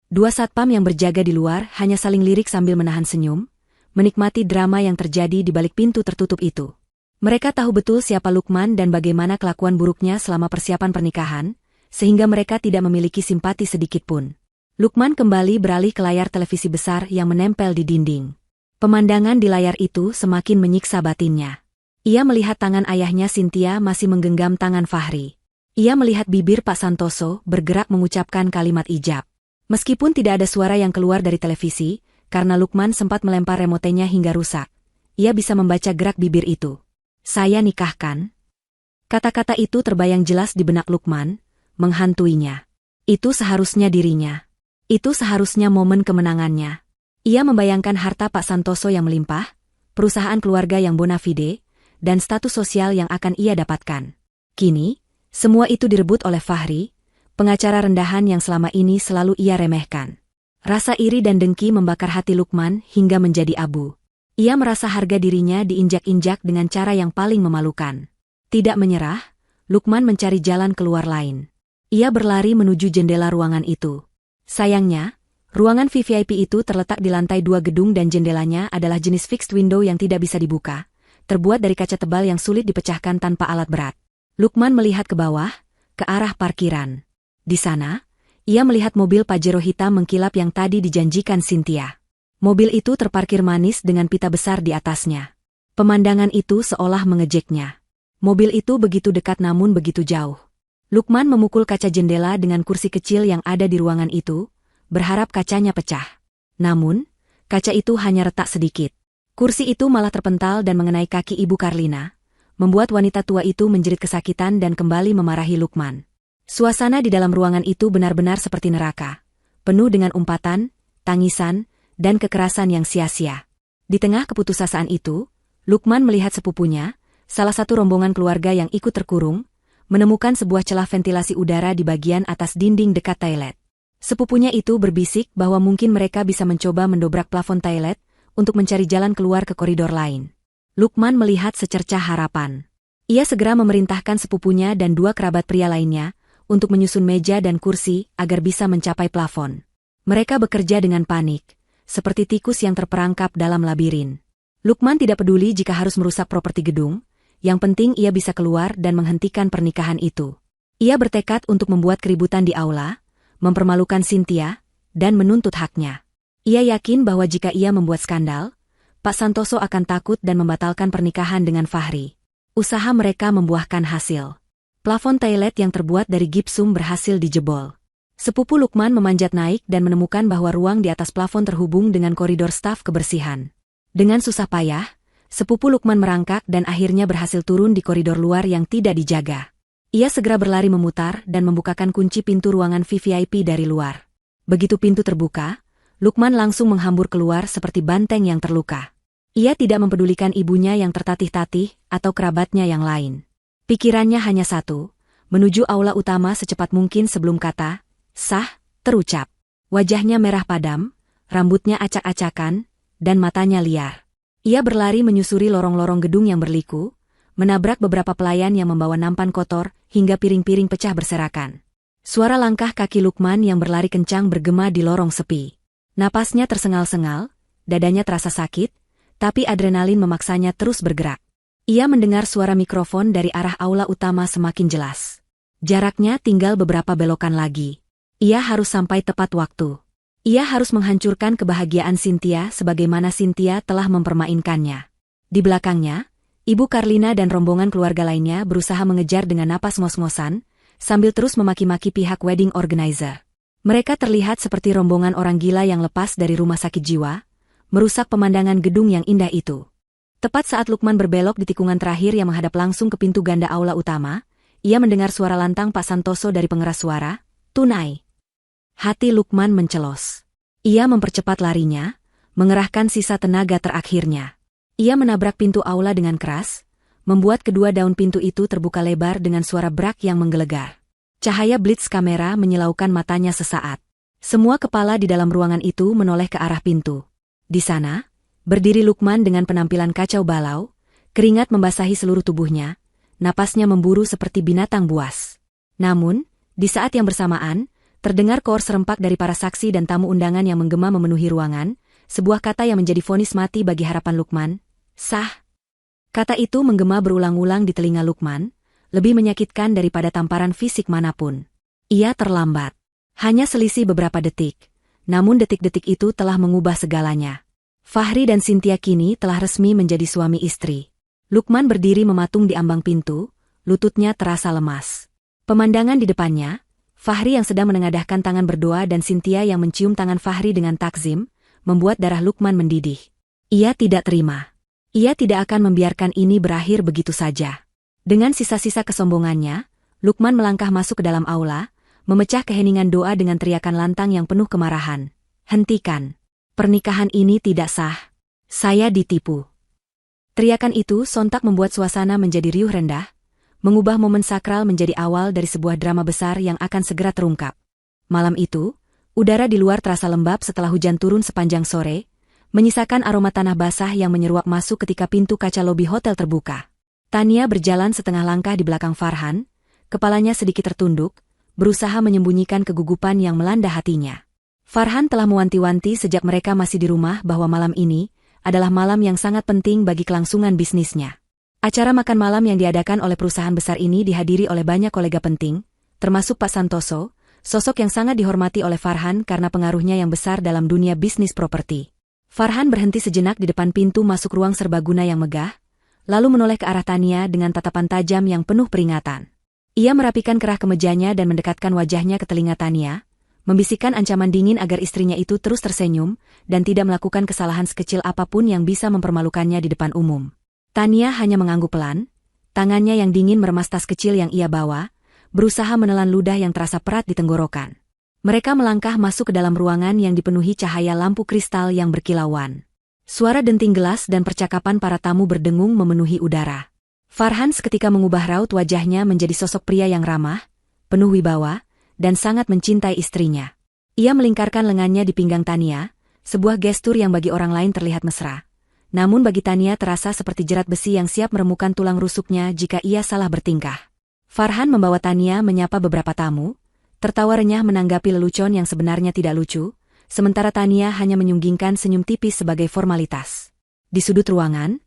Dua satpam yang berjaga di luar hanya saling lirik sambil menahan senyum, menikmati drama yang terjadi di balik pintu tertutup itu. Mereka tahu betul siapa Lukman dan bagaimana kelakuan buruknya selama persiapan pernikahan, sehingga mereka tidak memiliki simpati sedikitpun. Lukman kembali beralih ke layar televisi besar yang menempel di dinding. Pemandangan di layar itu semakin menyiksa batinnya. Ia melihat tangan ayahnya Cynthia masih menggenggam tangan Fahri. Ia melihat bibir Pak Santoso bergerak mengucapkan kalimat ijab. Meskipun tidak ada suara yang keluar dari televisi, karena Lukman sempat melempar remotenya hingga rusak, Ia bisa membaca gerak bibir itu. Saya nikahkan? Kata-kata itu terbayang jelas di benak Lukman, menghantuinya. Itu seharusnya dirinya. Itu seharusnya momen kemenangannya. Ia membayangkan harta Pak Santoso yang melimpah, perusahaan keluarga yang bona fide, dan status sosial yang akan ia dapatkan. Kini, semua itu direbut oleh Fahri, pengacara rendahan yang selama ini selalu ia remehkan. Rasa iri dan dengki membakar hati Lukman hingga menjadi abu. Ia merasa harga dirinya diinjak-injak dengan cara yang paling memalukan. Tidak menyerah, Lukman mencari jalan keluar lain. Ia berlari menuju jendela ruangan itu. Sayangnya, ruangan VVIP itu terletak di lantai 2 gedung dan jendelanya adalah jenis fixed window yang tidak bisa dibuka, terbuat dari kaca tebal yang sulit dipecahkan tanpa alat berat. Lukman melihat ke bawah, ke arah parkiran. Di sana, ia melihat mobil Pajero hitam mengkilap yang tadi dijanjikan Cynthia. Mobil itu terparkir manis dengan pita besar di atasnya. Pemandangan itu seolah mengejeknya. Mobil itu begitu dekat namun begitu jauh. Lukman memukul kaca jendela dengan kursi kecil yang ada di ruangan itu, berharap kacanya pecah. Namun, kaca itu hanya retak sedikit. Kursi itu malah terpental dan mengenai kaki Ibu Karlina, membuat wanita tua itu menjerit kesakitan dan kembali memarahi Lukman. Suasana di dalam ruangan itu benar-benar seperti neraka, penuh dengan umpatan, tangisan, dan kekerasan yang sia-sia. Di tengah keputusasaan itu, Lukman melihat sepupunya, salah satu rombongan keluarga yang ikut terkurung, menemukan sebuah celah ventilasi udara di bagian atas dinding dekat toilet. Sepupunya itu berbisik bahwa mungkin mereka bisa mencoba mendobrak plafon toilet untuk mencari jalan keluar ke koridor lain. Lukman melihat secercah harapan. Ia segera memerintahkan sepupunya dan 2 kerabat pria lainnya untuk menyusun meja dan kursi agar bisa mencapai plafon. Mereka bekerja dengan panik, seperti tikus yang terperangkap dalam labirin. Lukman tidak peduli jika harus merusak properti gedung, yang penting ia bisa keluar dan menghentikan pernikahan itu. Ia bertekad untuk membuat keributan di aula, mempermalukan Cynthia, dan menuntut haknya. Ia yakin bahwa jika ia membuat skandal, Pak Santoso akan takut dan membatalkan pernikahan dengan Fahri. Usaha mereka membuahkan hasil. Plafon toilet yang terbuat dari gipsum berhasil dijebol. Sepupu Lukman memanjat naik dan menemukan bahwa ruang di atas plafon terhubung dengan koridor staf kebersihan. Dengan susah payah, sepupu Lukman merangkak dan akhirnya berhasil turun di koridor luar yang tidak dijaga. Ia segera berlari memutar dan membukakan kunci pintu ruangan VVIP dari luar. Begitu pintu terbuka, Lukman langsung menghambur keluar seperti banteng yang terluka. Ia tidak mempedulikan ibunya yang tertatih-tatih atau kerabatnya yang lain. Pikirannya hanya satu, menuju aula utama secepat mungkin sebelum kata "sah" terucap. Wajahnya merah padam, rambutnya acak-acakan, dan matanya liar. Ia berlari menyusuri lorong-lorong gedung yang berliku, menabrak beberapa pelayan yang membawa nampan kotor, hingga piring-piring pecah berserakan. Suara langkah kaki Lukman yang berlari kencang bergema di lorong sepi. Napasnya tersengal-sengal, dadanya terasa sakit, tapi adrenalin memaksanya terus bergerak. Ia mendengar suara mikrofon dari arah aula utama semakin jelas. Jaraknya tinggal beberapa belokan lagi. Ia harus sampai tepat waktu. Ia harus menghancurkan kebahagiaan Cynthia sebagaimana Cynthia telah mempermainkannya. Di belakangnya, Ibu Karlina dan rombongan keluarga lainnya berusaha mengejar dengan napas ngos-ngosan, sambil terus memaki-maki pihak wedding organizer. Mereka terlihat seperti rombongan orang gila yang lepas dari rumah sakit jiwa, merusak pemandangan gedung yang indah itu. Tepat saat Lukman berbelok di tikungan terakhir yang menghadap langsung ke pintu ganda aula utama, ia mendengar suara lantang Pak Santoso dari pengeras suara, "Tunai." Hati Lukman mencelos. Ia mempercepat larinya, mengerahkan sisa tenaga terakhirnya. Ia menabrak pintu aula dengan keras, membuat kedua daun pintu itu terbuka lebar dengan suara brak yang menggelegar. Cahaya blitz kamera menyilaukan matanya sesaat. Semua kepala di dalam ruangan itu menoleh ke arah pintu. Di sana, berdiri Lukman dengan penampilan kacau balau, keringat membasahi seluruh tubuhnya, napasnya memburu seperti binatang buas. Namun, di saat yang bersamaan, terdengar koor serempak dari para saksi dan tamu undangan yang menggema memenuhi ruangan, sebuah kata yang menjadi vonis mati bagi harapan Lukman, "Sah." Kata itu menggema berulang-ulang di telinga Lukman, lebih menyakitkan daripada tamparan fisik manapun. Ia terlambat. Hanya selisih beberapa detik, namun detik-detik itu telah mengubah segalanya. Fahri dan Cynthia kini telah resmi menjadi suami istri. Lukman berdiri mematung di ambang pintu, lututnya terasa lemas. Pemandangan di depannya, Fahri yang sedang menengadahkan tangan berdoa dan Cynthia yang mencium tangan Fahri dengan takzim, membuat darah Lukman mendidih. Ia tidak terima. Ia tidak akan membiarkan ini berakhir begitu saja. Dengan sisa-sisa kesombongannya, Lukman melangkah masuk ke dalam aula, memecah keheningan doa dengan teriakan lantang yang penuh kemarahan. Hentikan. Pernikahan ini tidak sah. Saya ditipu. Teriakan itu sontak membuat suasana menjadi riuh rendah, mengubah momen sakral menjadi awal dari sebuah drama besar yang akan segera terungkap. Malam itu, udara di luar terasa lembab setelah hujan turun sepanjang sore, menyisakan aroma tanah basah yang menyeruak masuk ketika pintu kaca lobi hotel terbuka. Tania berjalan setengah langkah di belakang Farhan, kepalanya sedikit tertunduk, berusaha menyembunyikan kegugupan yang melanda hatinya. Farhan telah mewanti-wanti sejak mereka masih di rumah bahwa malam ini adalah malam yang sangat penting bagi kelangsungan bisnisnya. Acara makan malam yang diadakan oleh perusahaan besar ini dihadiri oleh banyak kolega penting, termasuk Pak Santoso, sosok yang sangat dihormati oleh Farhan karena pengaruhnya yang besar dalam dunia bisnis properti. Farhan berhenti sejenak di depan pintu masuk ruang serbaguna yang megah, lalu menoleh ke arah Tania dengan tatapan tajam yang penuh peringatan. Ia merapikan kerah kemejanya dan mendekatkan wajahnya ke telinga Tania, membisikkan ancaman dingin agar istrinya itu terus tersenyum dan tidak melakukan kesalahan sekecil apapun yang bisa mempermalukannya di depan umum. Tania hanya mengangguk pelan, tangannya yang dingin meremas tas kecil yang ia bawa, berusaha menelan ludah yang terasa perat di tenggorokan. Mereka melangkah masuk ke dalam ruangan yang dipenuhi cahaya lampu kristal yang berkilauan. Suara denting gelas dan percakapan para tamu berdengung memenuhi udara. Farhan seketika mengubah raut wajahnya menjadi sosok pria yang ramah, penuh wibawa, dan sangat mencintai istrinya. Ia melingkarkan lengannya di pinggang Tania, sebuah gestur yang bagi orang lain terlihat mesra. Namun bagi Tania terasa seperti jerat besi yang siap meremukan tulang rusuknya jika ia salah bertingkah. Farhan membawa Tania menyapa beberapa tamu, tertawa renyah menanggapi lelucon yang sebenarnya tidak lucu, sementara Tania hanya menyunggingkan senyum tipis sebagai formalitas. Di sudut ruangan,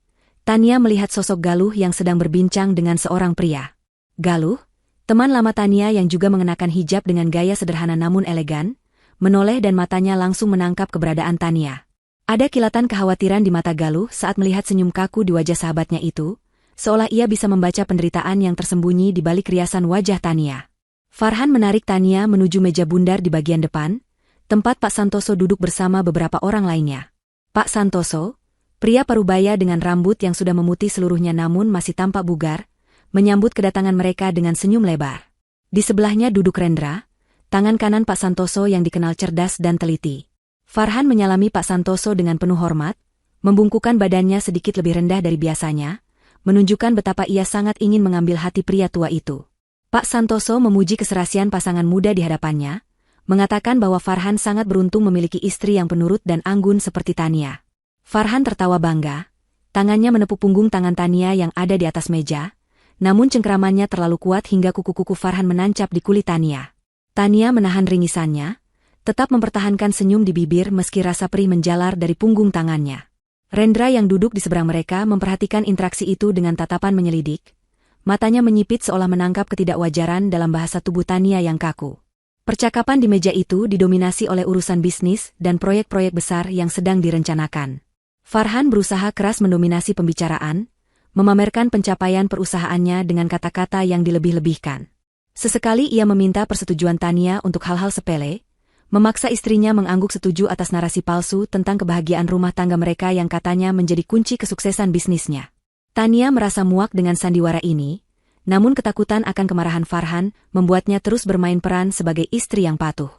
Tania melihat sosok Galuh yang sedang berbincang dengan seorang pria. Galuh, teman lama Tania yang juga mengenakan hijab dengan gaya sederhana namun elegan, menoleh dan matanya langsung menangkap keberadaan Tania. Ada kilatan kekhawatiran di mata Galuh saat melihat senyum kaku di wajah sahabatnya itu, seolah ia bisa membaca penderitaan yang tersembunyi di balik riasan wajah Tania. Farhan menarik Tania menuju meja bundar di bagian depan, tempat Pak Santoso duduk bersama beberapa orang lainnya. Pak Santoso, pria parubaya dengan rambut yang sudah memutih seluruhnya namun masih tampak bugar, menyambut kedatangan mereka dengan senyum lebar. Di sebelahnya duduk Rendra, tangan kanan Pak Santoso yang dikenal cerdas dan teliti. Farhan menyalami Pak Santoso dengan penuh hormat, membungkukkan badannya sedikit lebih rendah dari biasanya, menunjukkan betapa ia sangat ingin mengambil hati pria tua itu. Pak Santoso memuji keserasian pasangan muda di hadapannya, mengatakan bahwa Farhan sangat beruntung memiliki istri yang penurut dan anggun seperti Tania. Farhan tertawa bangga, tangannya menepuk punggung tangan Tania yang ada di atas meja, namun cengkeramannya terlalu kuat hingga kuku-kuku Farhan menancap di kulit Tania. Tania menahan ringisannya, tetap mempertahankan senyum di bibir meski rasa perih menjalar dari punggung tangannya. Rendra yang duduk di seberang mereka memperhatikan interaksi itu dengan tatapan menyelidik. Matanya menyipit seolah menangkap ketidakwajaran dalam bahasa tubuh Tania yang kaku. Percakapan di meja itu didominasi oleh urusan bisnis dan proyek-proyek besar yang sedang direncanakan. Farhan berusaha keras mendominasi pembicaraan, memamerkan pencapaian perusahaannya dengan kata-kata yang dilebih-lebihkan. Sesekali ia meminta persetujuan Tania untuk hal-hal sepele, memaksa istrinya mengangguk setuju atas narasi palsu tentang kebahagiaan rumah tangga mereka yang katanya menjadi kunci kesuksesan bisnisnya. Tania merasa muak dengan sandiwara ini, namun ketakutan akan kemarahan Farhan membuatnya terus bermain peran sebagai istri yang patuh.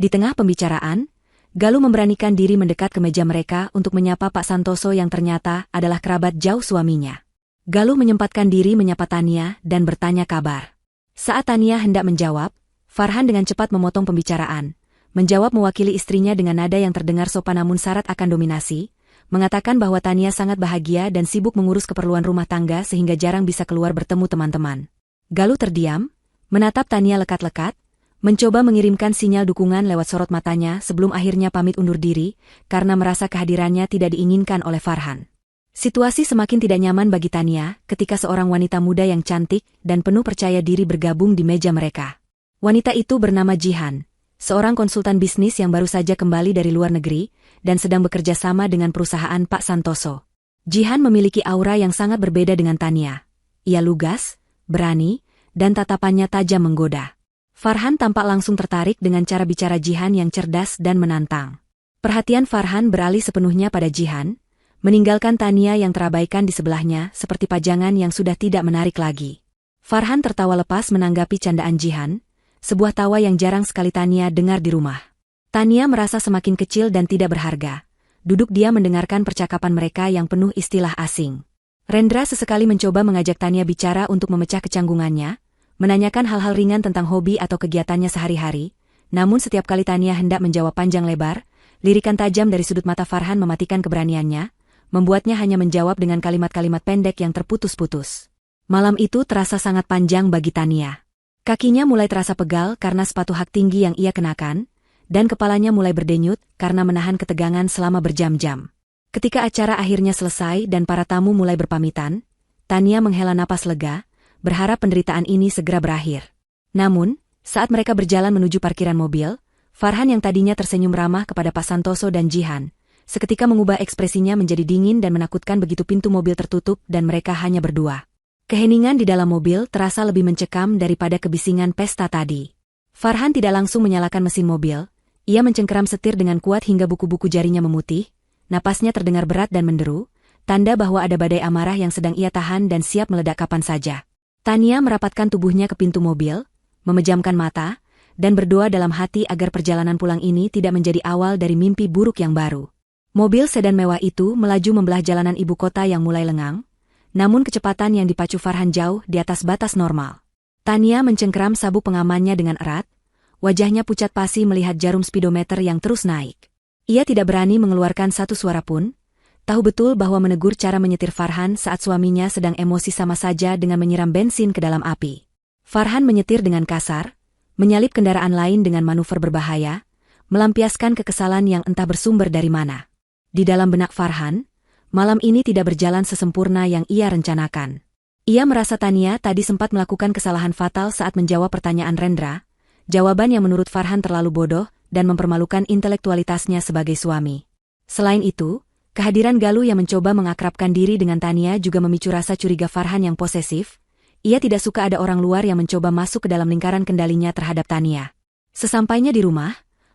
Di tengah pembicaraan, Galuh memberanikan diri mendekat ke meja mereka untuk menyapa Pak Santoso yang ternyata adalah kerabat jauh suaminya. Galuh menyempatkan diri menyapa Tania dan bertanya kabar. Saat Tania hendak menjawab, Farhan dengan cepat memotong pembicaraan, menjawab mewakili istrinya dengan nada yang terdengar sopan namun syarat akan dominasi, mengatakan bahwa Tania sangat bahagia dan sibuk mengurus keperluan rumah tangga sehingga jarang bisa keluar bertemu teman-teman. Galuh terdiam, menatap Tania lekat-lekat, mencoba mengirimkan sinyal dukungan lewat sorot matanya sebelum akhirnya pamit undur diri karena merasa kehadirannya tidak diinginkan oleh Farhan. Situasi semakin tidak nyaman bagi Tania ketika seorang wanita muda yang cantik dan penuh percaya diri bergabung di meja mereka. Wanita itu bernama Jihan, seorang konsultan bisnis yang baru saja kembali dari luar negeri dan sedang bekerja sama dengan perusahaan Pak Santoso. Jihan memiliki aura yang sangat berbeda dengan Tania. Ia lugas, berani, dan tatapannya tajam menggoda. Farhan tampak langsung tertarik dengan cara bicara Jihan yang cerdas dan menantang. Perhatian Farhan beralih sepenuhnya pada Jihan, meninggalkan Tania yang terabaikan di sebelahnya seperti pajangan yang sudah tidak menarik lagi. Farhan tertawa lepas menanggapi candaan Jihan, sebuah tawa yang jarang sekali Tania dengar di rumah. Tania merasa semakin kecil dan tidak berharga. Duduk dia mendengarkan percakapan mereka yang penuh istilah asing. Rendra sesekali mencoba mengajak Tania bicara untuk memecah kecanggungannya, menanyakan hal-hal ringan tentang hobi atau kegiatannya sehari-hari, namun setiap kali Tania hendak menjawab panjang lebar, lirikan tajam dari sudut mata Farhan mematikan keberaniannya, membuatnya hanya menjawab dengan kalimat-kalimat pendek yang terputus-putus. Malam itu terasa sangat panjang bagi Tania. Kakinya mulai terasa pegal karena sepatu hak tinggi yang ia kenakan, dan kepalanya mulai berdenyut karena menahan ketegangan selama berjam-jam. Ketika acara akhirnya selesai dan para tamu mulai berpamitan, Tania menghela napas lega, berharap penderitaan ini segera berakhir. Namun, saat mereka berjalan menuju parkiran mobil, Farhan yang tadinya tersenyum ramah kepada Pak Santoso dan Jihan, seketika mengubah ekspresinya menjadi dingin dan menakutkan begitu pintu mobil tertutup dan mereka hanya berdua. Keheningan di dalam mobil terasa lebih mencekam daripada kebisingan pesta tadi. Farhan tidak langsung menyalakan mesin mobil, ia mencengkeram setir dengan kuat hingga buku-buku jarinya memutih, napasnya terdengar berat dan menderu, tanda bahwa ada badai amarah yang sedang ia tahan dan siap meledak kapan saja. Tania merapatkan tubuhnya ke pintu mobil, memejamkan mata, dan berdoa dalam hati agar perjalanan pulang ini tidak menjadi awal dari mimpi buruk yang baru. Mobil sedan mewah itu melaju membelah jalanan ibu kota yang mulai lengang, namun kecepatan yang dipacu Farhan jauh di atas batas normal. Tania mencengkeram sabuk pengamannya dengan erat, wajahnya pucat pasi melihat jarum speedometer yang terus naik. Ia tidak berani mengeluarkan satu suara pun, tahu betul bahwa menegur cara menyetir Farhan saat suaminya sedang emosi sama saja dengan menyiram bensin ke dalam api. Farhan menyetir dengan kasar, menyalip kendaraan lain dengan manuver berbahaya, melampiaskan kekesalan yang entah bersumber dari mana. Di dalam benak Farhan, malam ini tidak berjalan sesempurna yang ia rencanakan. Ia merasa Tania tadi sempat melakukan kesalahan fatal saat menjawab pertanyaan Rendra, jawaban yang menurut Farhan terlalu bodoh dan mempermalukan intelektualitasnya sebagai suami. Selain itu, kehadiran Galuh yang mencoba mengakrabkan diri dengan Tania juga memicu rasa curiga Farhan yang posesif. Ia tidak suka ada orang luar yang mencoba masuk ke dalam lingkaran kendalinya terhadap Tania. Sesampainya di rumah,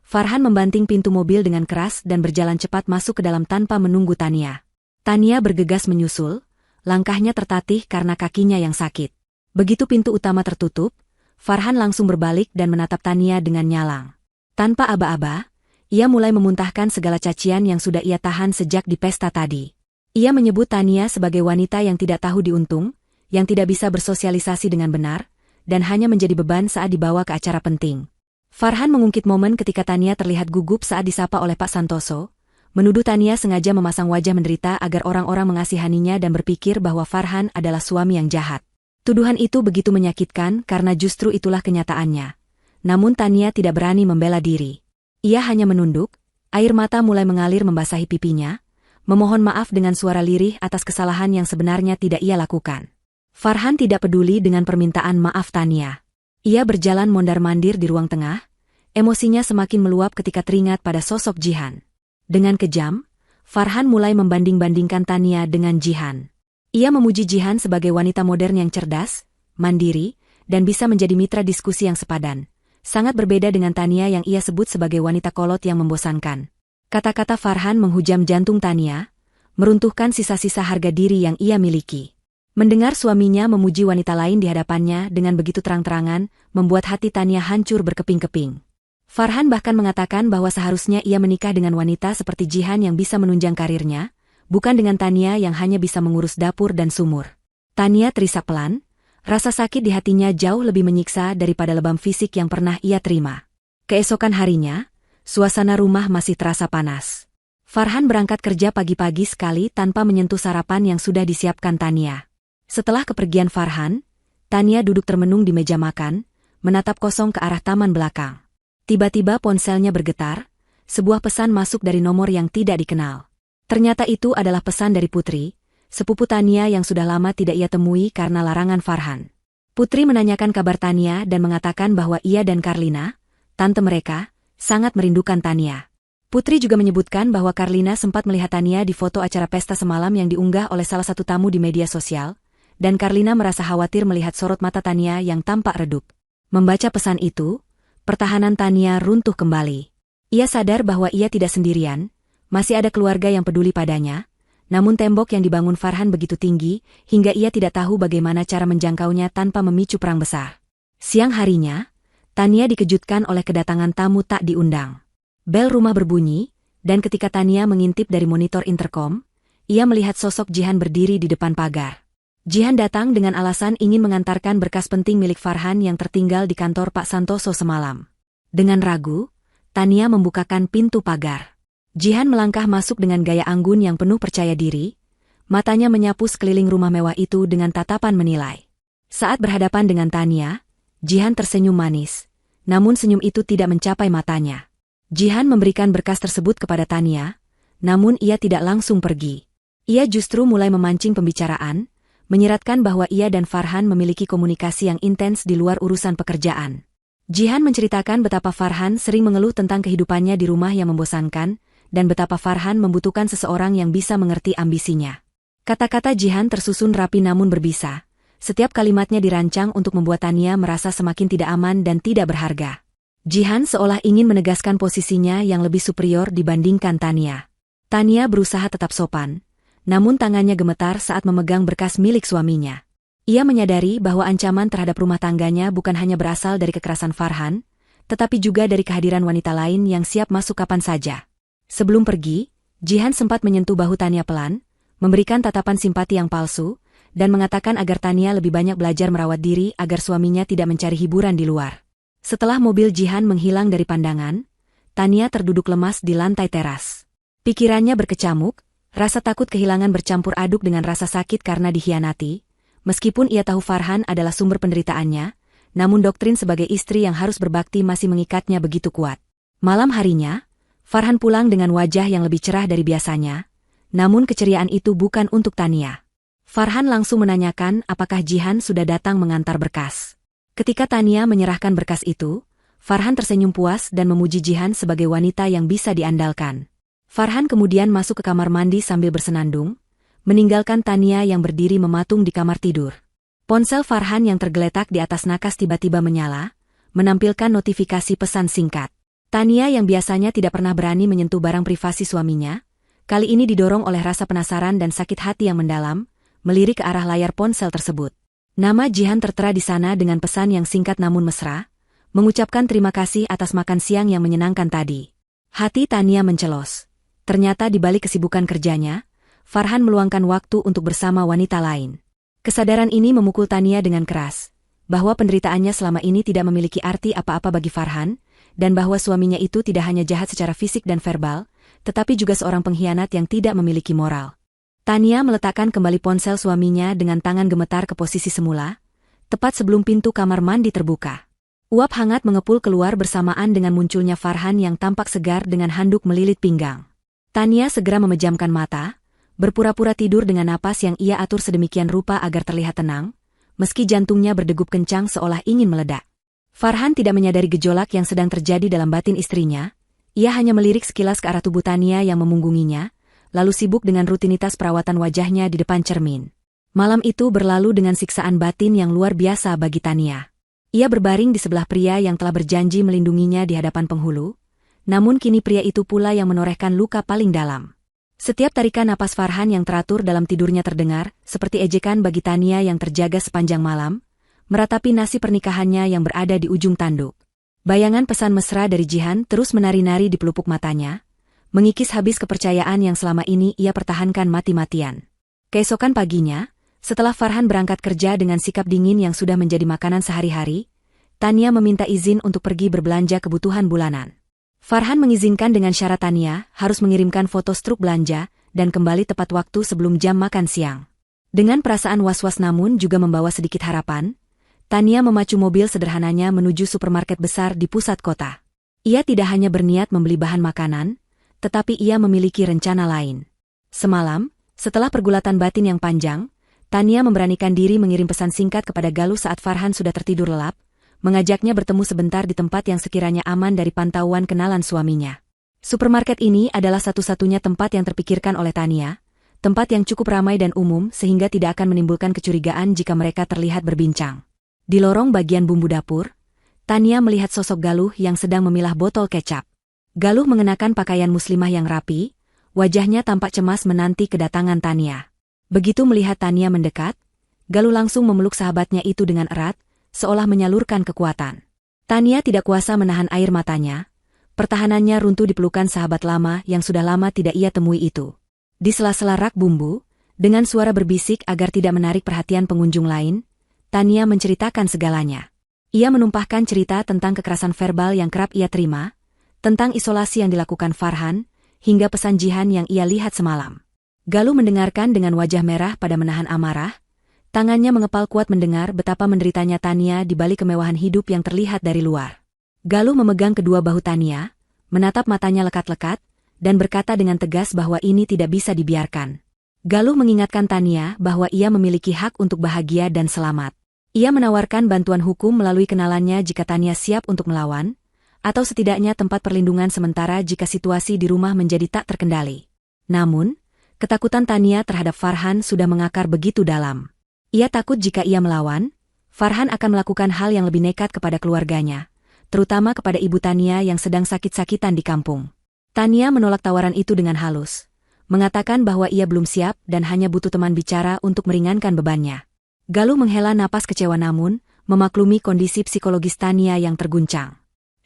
Farhan membanting pintu mobil dengan keras dan berjalan cepat masuk ke dalam tanpa menunggu Tania. Tania bergegas menyusul, langkahnya tertatih karena kakinya yang sakit. Begitu pintu utama tertutup, Farhan langsung berbalik dan menatap Tania dengan nyalang. Tanpa aba-aba, ia mulai memuntahkan segala cacian yang sudah ia tahan sejak di pesta tadi. Ia menyebut Tania sebagai wanita yang tidak tahu diuntung, yang tidak bisa bersosialisasi dengan benar, dan hanya menjadi beban saat dibawa ke acara penting. Farhan mengungkit momen ketika Tania terlihat gugup saat disapa oleh Pak Santoso, menuduh Tania sengaja memasang wajah menderita agar orang-orang mengasihaninya dan berpikir bahwa Farhan adalah suami yang jahat. Tuduhan itu begitu menyakitkan karena justru itulah kenyataannya. Namun Tania tidak berani membela diri. Ia hanya menunduk, air mata mulai mengalir membasahi pipinya, memohon maaf dengan suara lirih atas kesalahan yang sebenarnya tidak ia lakukan. Farhan tidak peduli dengan permintaan maaf Tania. Ia berjalan mondar-mandir di ruang tengah, emosinya semakin meluap ketika teringat pada sosok Jihan. Dengan kejam, Farhan mulai membanding-bandingkan Tania dengan Jihan. Ia memuji Jihan sebagai wanita modern yang cerdas, mandiri, dan bisa menjadi mitra diskusi yang sepadan. Sangat berbeda dengan Tania yang ia sebut sebagai wanita kolot yang membosankan. Kata-kata Farhan menghujam jantung Tania, meruntuhkan sisa-sisa harga diri yang ia miliki. Mendengar suaminya memuji wanita lain di hadapannya dengan begitu terang-terangan, membuat hati Tania hancur berkeping-keping. Farhan bahkan mengatakan bahwa seharusnya ia menikah dengan wanita seperti Jihan yang bisa menunjang karirnya, bukan dengan Tania yang hanya bisa mengurus dapur dan sumur. Tania terisak pelan, rasa sakit di hatinya jauh lebih menyiksa daripada lebam fisik yang pernah ia terima. Keesokan harinya, suasana rumah masih terasa panas. Farhan berangkat kerja pagi-pagi sekali tanpa menyentuh sarapan yang sudah disiapkan Tania. Setelah kepergian Farhan, Tania duduk termenung di meja makan, menatap kosong ke arah taman belakang. Tiba-tiba ponselnya bergetar, sebuah pesan masuk dari nomor yang tidak dikenal. Ternyata itu adalah pesan dari Putri, sepupu Tania yang sudah lama tidak ia temui karena larangan Farhan. Putri menanyakan kabar Tania dan mengatakan bahwa ia dan Karlina, tante mereka, sangat merindukan Tania. Putri juga menyebutkan bahwa Karlina sempat melihat Tania di foto acara pesta semalam yang diunggah oleh salah satu tamu di media sosial, dan Karlina merasa khawatir melihat sorot mata Tania yang tampak redup. Membaca pesan itu, pertahanan Tania runtuh kembali. Ia sadar bahwa ia tidak sendirian, masih ada keluarga yang peduli padanya, Namun tembok yang dibangun Farhan begitu tinggi, hingga ia tidak tahu bagaimana cara menjangkaunya tanpa memicu perang besar. Siang harinya, Tania dikejutkan oleh kedatangan tamu tak diundang. Bel rumah berbunyi, dan ketika Tania mengintip dari monitor intercom, ia melihat sosok Jihan berdiri di depan pagar. Jihan datang dengan alasan ingin mengantarkan berkas penting milik Farhan yang tertinggal di kantor Pak Santoso semalam. Dengan ragu, Tania membukakan pintu pagar. Jihan melangkah masuk dengan gaya anggun yang penuh percaya diri, matanya menyapu sekeliling rumah mewah itu dengan tatapan menilai. Saat berhadapan dengan Tania, Jihan tersenyum manis, namun senyum itu tidak mencapai matanya. Jihan memberikan berkas tersebut kepada Tania, namun ia tidak langsung pergi. Ia justru mulai memancing pembicaraan, menyiratkan bahwa ia dan Farhan memiliki komunikasi yang intens di luar urusan pekerjaan. Jihan menceritakan betapa Farhan sering mengeluh tentang kehidupannya di rumah yang membosankan, dan betapa Farhan membutuhkan seseorang yang bisa mengerti ambisinya. Kata-kata Jihan tersusun rapi namun berbisa. Setiap kalimatnya dirancang untuk membuat Tania merasa semakin tidak aman dan tidak berharga. Jihan seolah ingin menegaskan posisinya yang lebih superior dibandingkan Tania. Tania berusaha tetap sopan, namun tangannya gemetar saat memegang berkas milik suaminya. Ia menyadari bahwa ancaman terhadap rumah tangganya bukan hanya berasal dari kekerasan Farhan, tetapi juga dari kehadiran wanita lain yang siap masuk kapan saja. Sebelum pergi, Jihan sempat menyentuh bahu Tania pelan, memberikan tatapan simpati yang palsu, dan mengatakan agar Tania lebih banyak belajar merawat diri agar suaminya tidak mencari hiburan di luar. Setelah mobil Jihan menghilang dari pandangan, Tania terduduk lemas di lantai teras. Pikirannya berkecamuk, rasa takut kehilangan bercampur aduk dengan rasa sakit karena dikhianati. Meskipun ia tahu Farhan adalah sumber penderitaannya, namun doktrin sebagai istri yang harus berbakti masih mengikatnya begitu kuat. Malam harinya, Farhan pulang dengan wajah yang lebih cerah dari biasanya, namun keceriaan itu bukan untuk Tania. Farhan langsung menanyakan apakah Jihan sudah datang mengantar berkas. Ketika Tania menyerahkan berkas itu, Farhan tersenyum puas dan memuji Jihan sebagai wanita yang bisa diandalkan. Farhan kemudian masuk ke kamar mandi sambil bersenandung, meninggalkan Tania yang berdiri mematung di kamar tidur. Ponsel Farhan yang tergeletak di atas nakas tiba-tiba menyala, menampilkan notifikasi pesan singkat. Tania yang biasanya tidak pernah berani menyentuh barang privasi suaminya, kali ini didorong oleh rasa penasaran dan sakit hati yang mendalam, melirik ke arah layar ponsel tersebut. Nama Jihan tertera di sana dengan pesan yang singkat namun mesra, mengucapkan terima kasih atas makan siang yang menyenangkan tadi. Hati Tania mencelos. Ternyata di balik kesibukan kerjanya, Farhan meluangkan waktu untuk bersama wanita lain. Kesadaran ini memukul Tania dengan keras, bahwa penderitaannya selama ini tidak memiliki arti apa-apa bagi Farhan, dan bahwa suaminya itu tidak hanya jahat secara fisik dan verbal, tetapi juga seorang pengkhianat yang tidak memiliki moral. Tania meletakkan kembali ponsel suaminya dengan tangan gemetar ke posisi semula, tepat sebelum pintu kamar mandi terbuka. Uap hangat mengepul keluar bersamaan dengan munculnya Farhan yang tampak segar dengan handuk melilit pinggang. Tania segera memejamkan mata, berpura-pura tidur dengan napas yang ia atur sedemikian rupa agar terlihat tenang, meski jantungnya berdegup kencang seolah ingin meledak. Farhan tidak menyadari gejolak yang sedang terjadi dalam batin istrinya, ia hanya melirik sekilas ke arah tubuh Tania yang memunggunginya, lalu sibuk dengan rutinitas perawatan wajahnya di depan cermin. Malam itu berlalu dengan siksaan batin yang luar biasa bagi Tania. Ia berbaring di sebelah pria yang telah berjanji melindunginya di hadapan penghulu, namun kini pria itu pula yang menorehkan luka paling dalam. Setiap tarikan napas Farhan yang teratur dalam tidurnya terdengar, seperti ejekan bagi Tania yang terjaga sepanjang malam, meratapi nasib pernikahannya yang berada di ujung tanduk. Bayangan pesan mesra dari Jihan terus menari-nari di pelupuk matanya, mengikis habis kepercayaan yang selama ini ia pertahankan mati-matian. Keesokan paginya, setelah Farhan berangkat kerja dengan sikap dingin yang sudah menjadi makanan sehari-hari, Tania meminta izin untuk pergi berbelanja kebutuhan bulanan. Farhan mengizinkan dengan syarat Tania harus mengirimkan foto struk belanja dan kembali tepat waktu sebelum jam makan siang. Dengan perasaan was-was namun juga membawa sedikit harapan, Tania memacu mobil sederhananya menuju supermarket besar di pusat kota. Ia tidak hanya berniat membeli bahan makanan, tetapi ia memiliki rencana lain. Semalam, setelah pergulatan batin yang panjang, Tania memberanikan diri mengirim pesan singkat kepada Galuh saat Farhan sudah tertidur lelap, mengajaknya bertemu sebentar di tempat yang sekiranya aman dari pantauan kenalan suaminya. Supermarket ini adalah satu-satunya tempat yang terpikirkan oleh Tania, tempat yang cukup ramai dan umum sehingga tidak akan menimbulkan kecurigaan jika mereka terlihat berbincang. Di lorong bagian bumbu dapur, Tania melihat sosok Galuh yang sedang memilah botol kecap. Galuh mengenakan pakaian muslimah yang rapi, Wajahnya tampak cemas menanti kedatangan Tania. Begitu melihat Tania mendekat, Galuh langsung memeluk sahabatnya itu dengan erat, seolah menyalurkan kekuatan. Tania tidak kuasa menahan air matanya. Pertahanannya runtuh di pelukan sahabat lama yang sudah lama tidak ia temui itu. Di sela-sela rak bumbu, dengan suara berbisik agar tidak menarik perhatian pengunjung lain, Tania menceritakan segalanya. Ia menumpahkan cerita tentang kekerasan verbal yang kerap ia terima, tentang isolasi yang dilakukan Farhan, hingga pesan Jihan yang ia lihat semalam. Galuh mendengarkan dengan wajah merah pada menahan amarah, tangannya mengepal kuat mendengar betapa menderitanya Tania di balik kemewahan hidup yang terlihat dari luar. Galuh memegang kedua bahu Tania, menatap matanya lekat-lekat, dan berkata dengan tegas bahwa ini tidak bisa dibiarkan. Galuh mengingatkan Tania bahwa ia memiliki hak untuk bahagia dan selamat. Ia menawarkan bantuan hukum melalui kenalannya jika Tania siap untuk melawan, atau setidaknya tempat perlindungan sementara jika situasi di rumah menjadi tak terkendali. Namun, ketakutan Tania terhadap Farhan sudah mengakar begitu dalam. Ia takut jika ia melawan, Farhan akan melakukan hal yang lebih nekat kepada keluarganya, terutama kepada ibu Tania yang sedang sakit-sakitan di kampung. Tania menolak tawaran itu dengan halus, mengatakan bahwa ia belum siap dan hanya butuh teman bicara untuk meringankan bebannya. Galuh menghela napas kecewa namun, memaklumi kondisi psikologis Tania yang terguncang.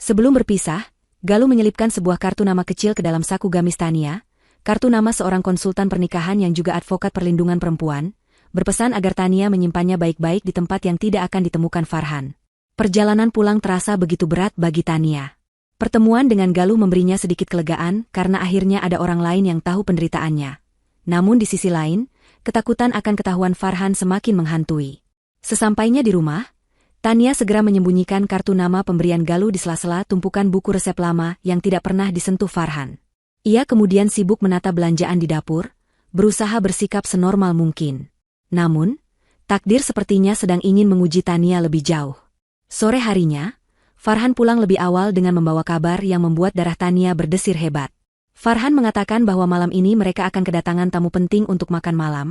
Sebelum berpisah, Galuh menyelipkan sebuah kartu nama kecil ke dalam saku gamis Tania, kartu nama seorang konsultan pernikahan yang juga advokat perlindungan perempuan, berpesan agar Tania menyimpannya baik-baik di tempat yang tidak akan ditemukan Farhan. Perjalanan pulang terasa begitu berat bagi Tania. Pertemuan dengan Galuh memberinya sedikit kelegaan karena akhirnya ada orang lain yang tahu penderitaannya. Namun di sisi lain, ketakutan akan ketahuan Farhan semakin menghantui. Sesampainya di rumah, Tania segera menyembunyikan kartu nama pemberian Galuh di sela-sela tumpukan buku resep lama yang tidak pernah disentuh Farhan. Ia kemudian sibuk menata belanjaan di dapur, berusaha bersikap senormal mungkin. Namun, takdir sepertinya sedang ingin menguji Tania lebih jauh. Sore harinya, Farhan pulang lebih awal dengan membawa kabar yang membuat darah Tania berdesir hebat. Farhan mengatakan bahwa malam ini mereka akan kedatangan tamu penting untuk makan malam,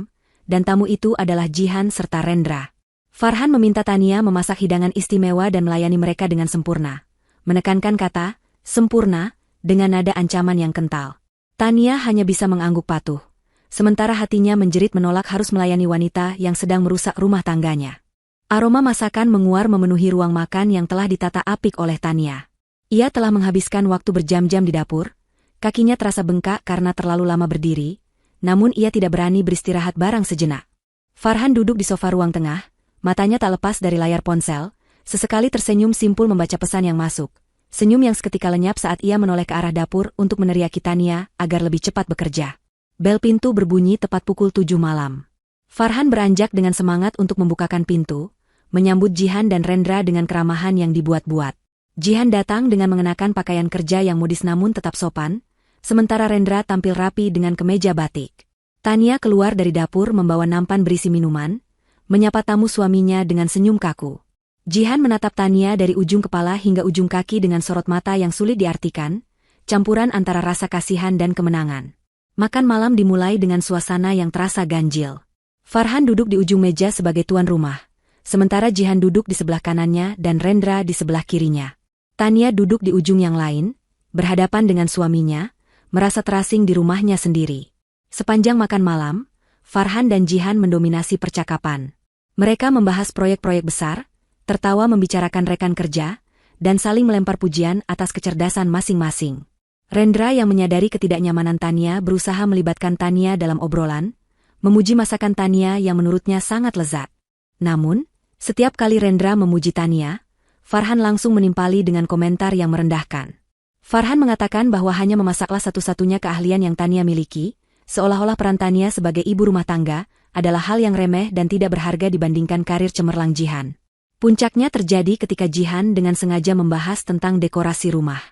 dan tamu itu adalah Jihan serta Rendra. Farhan meminta Tania memasak hidangan istimewa dan melayani mereka dengan sempurna. Menekankan kata, sempurna, dengan nada ancaman yang kental. Tania hanya bisa mengangguk patuh, sementara hatinya menjerit menolak harus melayani wanita yang sedang merusak rumah tangganya. Aroma masakan menguar memenuhi ruang makan yang telah ditata apik oleh Tania. Ia telah menghabiskan waktu berjam-jam di dapur, kakinya terasa bengkak karena terlalu lama berdiri, namun ia tidak berani beristirahat barang sejenak. Farhan duduk di sofa ruang tengah, matanya tak lepas dari layar ponsel, sesekali tersenyum simpul membaca pesan yang masuk. Senyum yang seketika lenyap saat ia menoleh ke arah dapur untuk meneriaki Tania agar lebih cepat bekerja. Bel pintu berbunyi tepat pukul 7 malam. Farhan beranjak dengan semangat untuk membukakan pintu, menyambut Jihan dan Rendra dengan keramahan yang dibuat-buat. Jihan datang dengan mengenakan pakaian kerja yang modis namun tetap sopan, sementara Rendra tampil rapi dengan kemeja batik. Tania keluar dari dapur membawa nampan berisi minuman, menyapa tamu suaminya dengan senyum kaku. Jihan menatap Tania dari ujung kepala hingga ujung kaki dengan sorot mata yang sulit diartikan, campuran antara rasa kasihan dan kemenangan. Makan malam dimulai dengan suasana yang terasa ganjil. Farhan duduk di ujung meja sebagai tuan rumah, sementara Jihan duduk di sebelah kanannya dan Rendra di sebelah kirinya. Tania duduk di ujung yang lain, berhadapan dengan suaminya, merasa terasing di rumahnya sendiri. Sepanjang makan malam, Farhan dan Jihan mendominasi percakapan. Mereka membahas proyek-proyek besar, tertawa membicarakan rekan kerja, dan saling melempar pujian atas kecerdasan masing-masing. Rendra yang menyadari ketidaknyamanan Tania berusaha melibatkan Tania dalam obrolan, memuji masakan Tania yang menurutnya sangat lezat. Namun, setiap kali Rendra memuji Tania, Farhan langsung menimpali dengan komentar yang merendahkan. Farhan mengatakan bahwa hanya memasaklah satu-satunya keahlian yang Tania miliki, seolah-olah peran Tania sebagai ibu rumah tangga adalah hal yang remeh dan tidak berharga dibandingkan karir cemerlang Jihan. Puncaknya terjadi ketika Jihan dengan sengaja membahas tentang dekorasi rumah.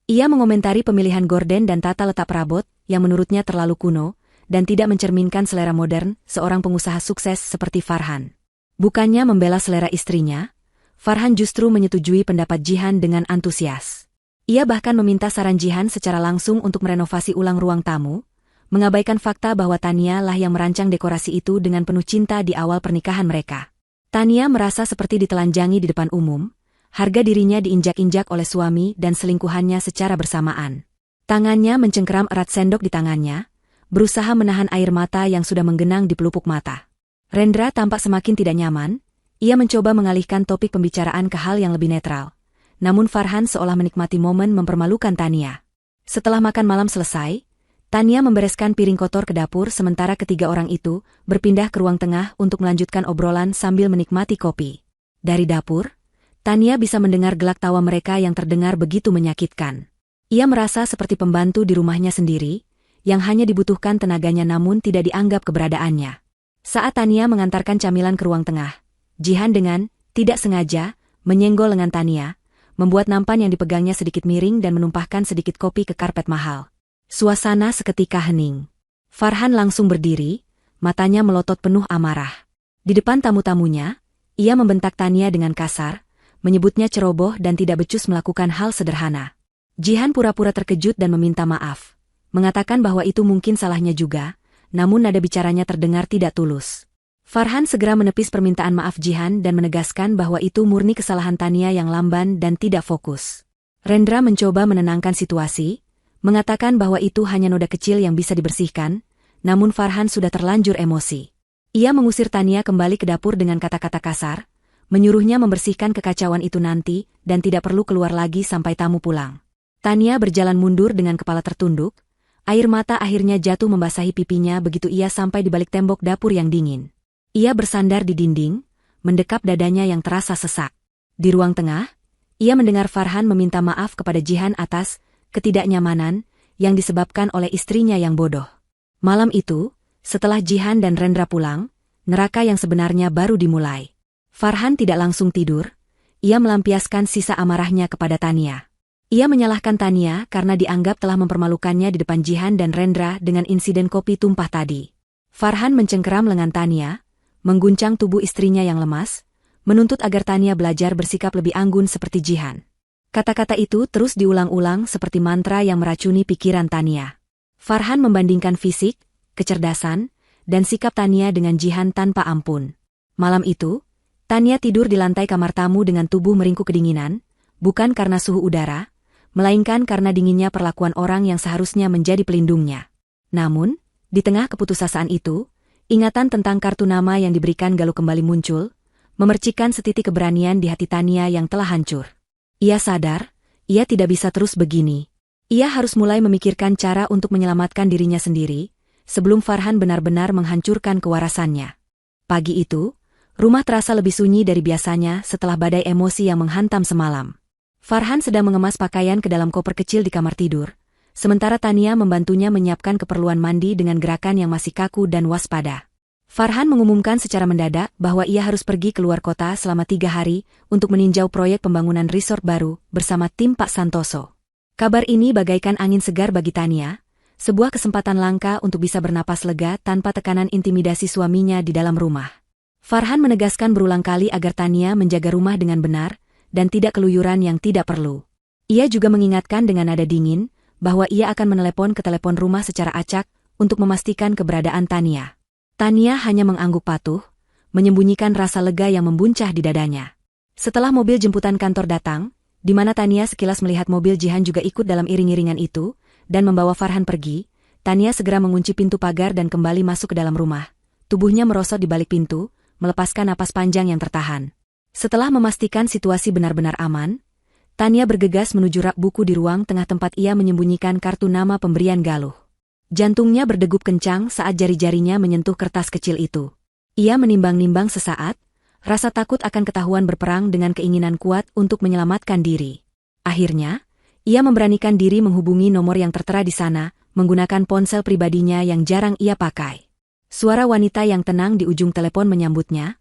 Ia mengomentari pemilihan gorden dan tata letak perabot yang menurutnya terlalu kuno dan tidak mencerminkan selera modern seorang pengusaha sukses seperti Farhan. Bukannya membela selera istrinya, Farhan justru menyetujui pendapat Jihan dengan antusias. Ia bahkan meminta saran Jihan secara langsung untuk merenovasi ulang ruang tamu, mengabaikan fakta bahwa Tania lah yang merancang dekorasi itu dengan penuh cinta di awal pernikahan mereka. Tania merasa seperti ditelanjangi di depan umum, harga dirinya diinjak-injak oleh suami dan selingkuhannya secara bersamaan. Tangannya mencengkeram erat sendok di tangannya, berusaha menahan air mata yang sudah menggenang di pelupuk mata. Rendra tampak semakin tidak nyaman, ia mencoba mengalihkan topik pembicaraan ke hal yang lebih netral. Namun Farhan seolah menikmati momen mempermalukan Tania. Setelah makan malam selesai, Tania membereskan piring kotor ke dapur sementara ketiga orang itu berpindah ke ruang tengah untuk melanjutkan obrolan sambil menikmati kopi. Dari dapur, Tania bisa mendengar gelak tawa mereka yang terdengar begitu menyakitkan. Ia merasa seperti pembantu di rumahnya sendiri, yang hanya dibutuhkan tenaganya namun tidak dianggap keberadaannya. Saat Tania mengantarkan camilan ke ruang tengah, Jihan dengan tidak sengaja menyenggol lengan Tania, membuat nampan yang dipegangnya sedikit miring dan menumpahkan sedikit kopi ke karpet mahal. Suasana seketika hening. Farhan langsung berdiri, matanya melotot penuh amarah. Di depan tamu-tamunya, ia membentak Tania dengan kasar, menyebutnya ceroboh dan tidak becus melakukan hal sederhana. Jihan pura-pura terkejut dan meminta maaf. Mengatakan bahwa itu mungkin salahnya juga, namun nada bicaranya terdengar tidak tulus. Farhan segera menepis permintaan maaf Jihan dan menegaskan bahwa itu murni kesalahan Tania yang lamban dan tidak fokus. Rendra mencoba menenangkan situasi, mengatakan bahwa itu hanya noda kecil yang bisa dibersihkan, namun Farhan sudah terlanjur emosi. Ia mengusir Tania kembali ke dapur dengan kata-kata kasar, menyuruhnya membersihkan kekacauan itu nanti dan tidak perlu keluar lagi sampai tamu pulang. Tania berjalan mundur dengan kepala tertunduk. Air mata akhirnya jatuh membasahi pipinya begitu ia sampai di balik tembok dapur yang dingin. Ia bersandar di dinding, mendekap dadanya yang terasa sesak. Di ruang tengah, ia mendengar Farhan meminta maaf kepada Jihan atas ketidaknyamanan yang disebabkan oleh istrinya yang bodoh. Malam itu, setelah Jihan dan Rendra pulang, neraka yang sebenarnya baru dimulai. Farhan tidak langsung tidur, ia melampiaskan sisa amarahnya kepada Tania. Ia menyalahkan Tania karena dianggap telah mempermalukannya di depan Jihan dan Rendra dengan insiden kopi tumpah tadi. Farhan mencengkeram lengan Tania, mengguncang tubuh istrinya yang lemas, menuntut agar Tania belajar bersikap lebih anggun seperti Jihan. Kata-kata itu terus diulang-ulang seperti mantra yang meracuni pikiran Tania. Farhan membandingkan fisik, kecerdasan, dan sikap Tania dengan Jihan tanpa ampun. Malam itu, Tania tidur di lantai kamar tamu dengan tubuh meringkuk kedinginan, bukan karena suhu udara, melainkan karena dinginnya perlakuan orang yang seharusnya menjadi pelindungnya. Namun, di tengah keputusasaan itu, ingatan tentang kartu nama yang diberikan Galuh kembali muncul, memercikan setitik keberanian di hati Tania yang telah hancur. Ia sadar, ia tidak bisa terus begini. Ia harus mulai memikirkan cara untuk menyelamatkan dirinya sendiri, sebelum Farhan benar-benar menghancurkan kewarasannya. Pagi itu, rumah terasa lebih sunyi dari biasanya setelah badai emosi yang menghantam semalam. Farhan sedang mengemas pakaian ke dalam koper kecil di kamar tidur, sementara Tania membantunya menyiapkan keperluan mandi dengan gerakan yang masih kaku dan waspada. Farhan mengumumkan secara mendadak bahwa ia harus pergi keluar kota selama 3 hari untuk meninjau proyek pembangunan resort baru bersama tim Pak Santoso. Kabar ini bagaikan angin segar bagi Tania, sebuah kesempatan langka untuk bisa bernapas lega tanpa tekanan intimidasi suaminya di dalam rumah. Farhan menegaskan berulang kali agar Tania menjaga rumah dengan benar, dan tidak keluyuran yang tidak perlu. Ia juga mengingatkan dengan nada dingin, bahwa ia akan menelepon ke telepon rumah secara acak, untuk memastikan keberadaan Tania. Tania hanya mengangguk patuh, menyembunyikan rasa lega yang membuncah di dadanya. Setelah mobil jemputan kantor datang, di mana Tania sekilas melihat mobil Jihan juga ikut dalam iring-iringan itu, dan membawa Farhan pergi, Tania segera mengunci pintu pagar dan kembali masuk ke dalam rumah. Tubuhnya merosot di balik pintu, melepaskan napas panjang yang tertahan. Setelah memastikan situasi benar-benar aman, Tania bergegas menuju rak buku di ruang tengah tempat ia menyembunyikan kartu nama pemberian Galuh. Jantungnya berdegup kencang saat jari-jarinya menyentuh kertas kecil itu. Ia menimbang-nimbang sesaat, rasa takut akan ketahuan berperang dengan keinginan kuat untuk menyelamatkan diri. Akhirnya, ia memberanikan diri menghubungi nomor yang tertera di sana, menggunakan ponsel pribadinya yang jarang ia pakai. Suara wanita yang tenang di ujung telepon menyambutnya,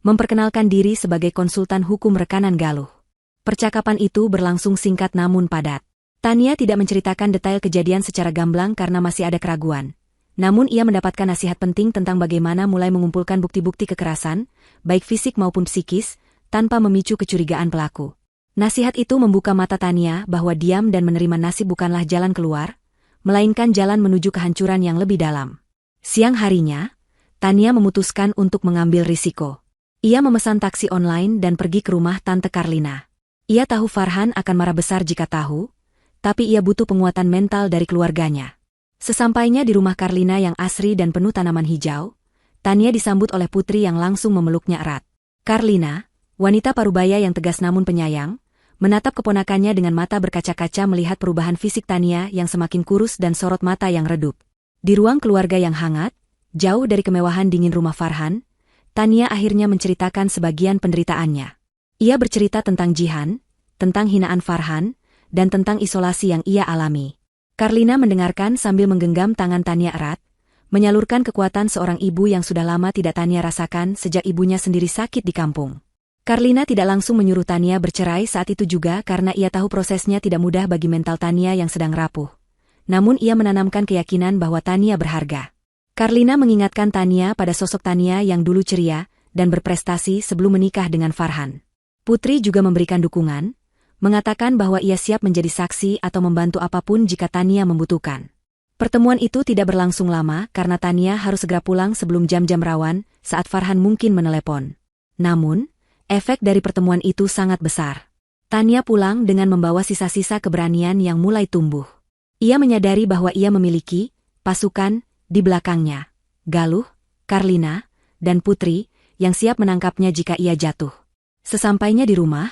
memperkenalkan diri sebagai konsultan hukum rekanan Galuh. Percakapan itu berlangsung singkat namun padat. Tania tidak menceritakan detail kejadian secara gamblang karena masih ada keraguan. Namun ia mendapatkan nasihat penting tentang bagaimana mulai mengumpulkan bukti-bukti kekerasan, baik fisik maupun psikis, tanpa memicu kecurigaan pelaku. Nasihat itu membuka mata Tania bahwa diam dan menerima nasib bukanlah jalan keluar, melainkan jalan menuju kehancuran yang lebih dalam. Siang harinya, Tania memutuskan untuk mengambil risiko. Ia memesan taksi online dan pergi ke rumah Tante Karlina. Ia tahu Farhan akan marah besar jika tahu, tapi ia butuh penguatan mental dari keluarganya. Sesampainya di rumah Karlina yang asri dan penuh tanaman hijau, Tania disambut oleh Putri yang langsung memeluknya erat. Karlina, wanita parubaya yang tegas namun penyayang, menatap keponakannya dengan mata berkaca-kaca melihat perubahan fisik Tania yang semakin kurus dan sorot mata yang redup. Di ruang keluarga yang hangat, jauh dari kemewahan dingin rumah Farhan, Tania akhirnya menceritakan sebagian penderitaannya. Ia bercerita tentang Jihan, tentang hinaan Farhan, dan tentang isolasi yang ia alami. Karlina mendengarkan sambil menggenggam tangan Tania erat, menyalurkan kekuatan seorang ibu yang sudah lama tidak Tania rasakan sejak ibunya sendiri sakit di kampung. Karlina tidak langsung menyuruh Tania bercerai saat itu juga karena ia tahu prosesnya tidak mudah bagi mental Tania yang sedang rapuh. Namun ia menanamkan keyakinan bahwa Tania berharga. Karlina mengingatkan Tania pada sosok Tania yang dulu ceria dan berprestasi sebelum menikah dengan Farhan. Putri juga memberikan dukungan, mengatakan bahwa ia siap menjadi saksi atau membantu apapun jika Tania membutuhkan. Pertemuan itu tidak berlangsung lama karena Tania harus segera pulang sebelum jam-jam rawan saat Farhan mungkin menelepon. Namun, efek dari pertemuan itu sangat besar. Tania pulang dengan membawa sisa-sisa keberanian yang mulai tumbuh. Ia menyadari bahwa ia memiliki pasukan di belakangnya, Galuh, Karlina, dan Putri, yang siap menangkapnya jika ia jatuh. Sesampainya di rumah,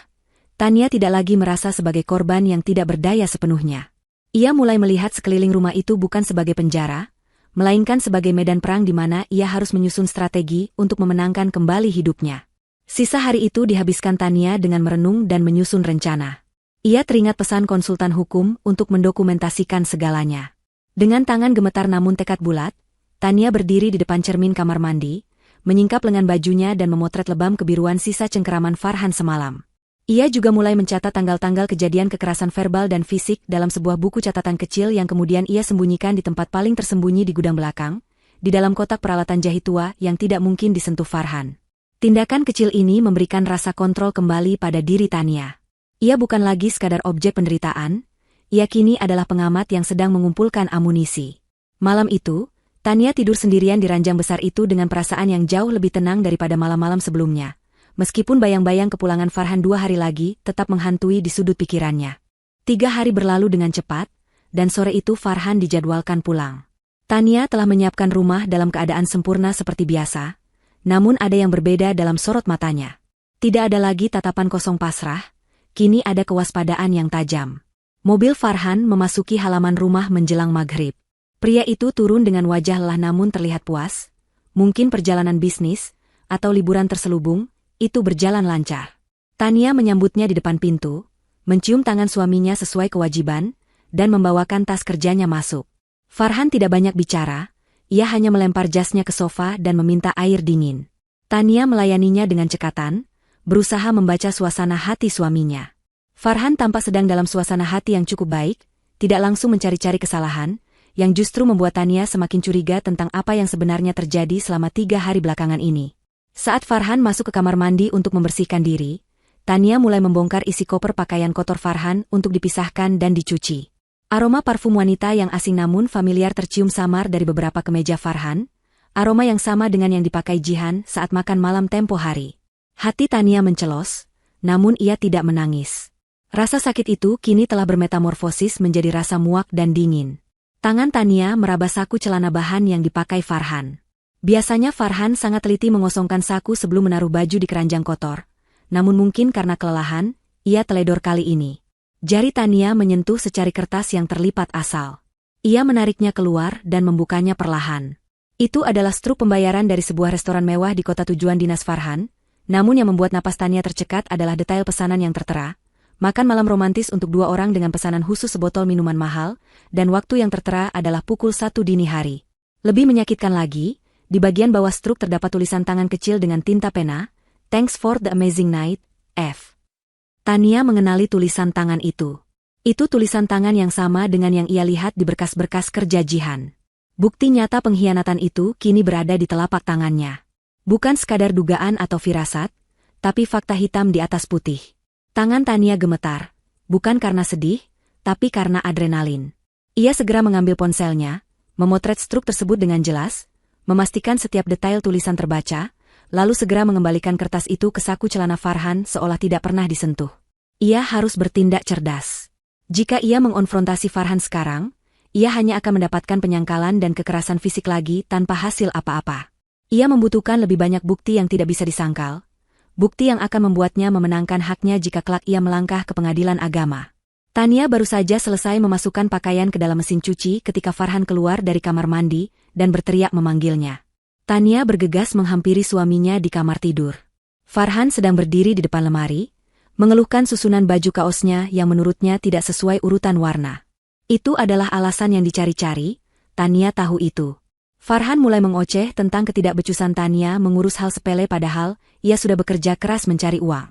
Tania tidak lagi merasa sebagai korban yang tidak berdaya sepenuhnya. Ia mulai melihat sekeliling rumah itu bukan sebagai penjara, melainkan sebagai medan perang di mana ia harus menyusun strategi untuk memenangkan kembali hidupnya. Sisa hari itu dihabiskan Tania dengan merenung dan menyusun rencana. Ia teringat pesan konsultan hukum untuk mendokumentasikan segalanya. Dengan tangan gemetar namun tekad bulat, Tania berdiri di depan cermin kamar mandi, menyingkap lengan bajunya dan memotret lebam kebiruan sisa cengkeraman Farhan semalam. Ia juga mulai mencatat tanggal-tanggal kejadian kekerasan verbal dan fisik dalam sebuah buku catatan kecil yang kemudian ia sembunyikan di tempat paling tersembunyi di gudang belakang, di dalam kotak peralatan jahit tua yang tidak mungkin disentuh Farhan. Tindakan kecil ini memberikan rasa kontrol kembali pada diri Tania. Ia bukan lagi sekadar objek penderitaan, ia kini adalah pengamat yang sedang mengumpulkan amunisi. Malam itu, Tania tidur sendirian di ranjang besar itu dengan perasaan yang jauh lebih tenang daripada malam-malam sebelumnya. Meskipun bayang-bayang kepulangan Farhan 2 hari lagi tetap menghantui di sudut pikirannya. 3 hari berlalu dengan cepat, dan sore itu Farhan dijadwalkan pulang. Tania telah menyiapkan rumah dalam keadaan sempurna seperti biasa, namun ada yang berbeda dalam sorot matanya. Tidak ada lagi tatapan kosong pasrah, kini ada kewaspadaan yang tajam. Mobil Farhan memasuki halaman rumah menjelang maghrib. Pria itu turun dengan wajah lelah namun terlihat puas, mungkin perjalanan bisnis, atau liburan terselubung, itu berjalan lancar. Tania menyambutnya di depan pintu, mencium tangan suaminya sesuai kewajiban, dan membawakan tas kerjanya masuk. Farhan tidak banyak bicara, ia hanya melempar jasnya ke sofa dan meminta air dingin. Tania melayaninya dengan cekatan, berusaha membaca suasana hati suaminya. Farhan tampak sedang dalam suasana hati yang cukup baik, tidak langsung mencari-cari kesalahan, yang justru membuat Tania semakin curiga tentang apa yang sebenarnya terjadi selama 3 hari belakangan ini. Saat Farhan masuk ke kamar mandi untuk membersihkan diri, Tania mulai membongkar isi koper pakaian kotor Farhan untuk dipisahkan dan dicuci. Aroma parfum wanita yang asing namun familiar tercium samar dari beberapa kemeja Farhan, aroma yang sama dengan yang dipakai Jihan saat makan malam tempo hari. Hati Tania mencelos, namun ia tidak menangis. Rasa sakit itu kini telah bermetamorfosis menjadi rasa muak dan dingin. Tangan Tania meraba saku celana bahan yang dipakai Farhan. Biasanya Farhan sangat teliti mengosongkan saku sebelum menaruh baju di keranjang kotor. Namun mungkin karena kelelahan, ia teledor kali ini. Jari Tania menyentuh secari kertas yang terlipat asal. Ia menariknya keluar dan membukanya perlahan. Itu adalah struk pembayaran dari sebuah restoran mewah di kota tujuan dinas Farhan. Namun yang membuat napas Tania tercekat adalah detail pesanan yang tertera. Makan malam romantis untuk 2 orang dengan pesanan khusus sebotol minuman mahal, dan waktu yang tertera adalah pukul 1 dini hari. Lebih menyakitkan lagi, di bagian bawah struk terdapat tulisan tangan kecil dengan tinta pena, "Thanks for the amazing night, F." Tania mengenali tulisan tangan itu. Itu tulisan tangan yang sama dengan yang ia lihat di berkas-berkas kerja Jihan. Bukti nyata pengkhianatan itu kini berada di telapak tangannya. Bukan sekadar dugaan atau firasat, tapi fakta hitam di atas putih. Tangan Tania gemetar, bukan karena sedih, tapi karena adrenalin. Ia segera mengambil ponselnya, memotret struk tersebut dengan jelas, memastikan setiap detail tulisan terbaca, lalu segera mengembalikan kertas itu ke saku celana Farhan seolah tidak pernah disentuh. Ia harus bertindak cerdas. Jika ia mengonfrontasi Farhan sekarang, ia hanya akan mendapatkan penyangkalan dan kekerasan fisik lagi tanpa hasil apa-apa. Ia membutuhkan lebih banyak bukti yang tidak bisa disangkal, bukti yang akan membuatnya memenangkan haknya jika kelak ia melangkah ke pengadilan agama. Tania baru saja selesai memasukkan pakaian ke dalam mesin cuci ketika Farhan keluar dari kamar mandi dan berteriak memanggilnya. Tania bergegas menghampiri suaminya di kamar tidur. Farhan sedang berdiri di depan lemari, mengeluhkan susunan baju kaosnya yang menurutnya tidak sesuai urutan warna. Itu adalah alasan yang dicari-cari, Tania tahu itu. Farhan mulai mengoceh tentang ketidakbecusan Tania mengurus hal sepele padahal ia sudah bekerja keras mencari uang.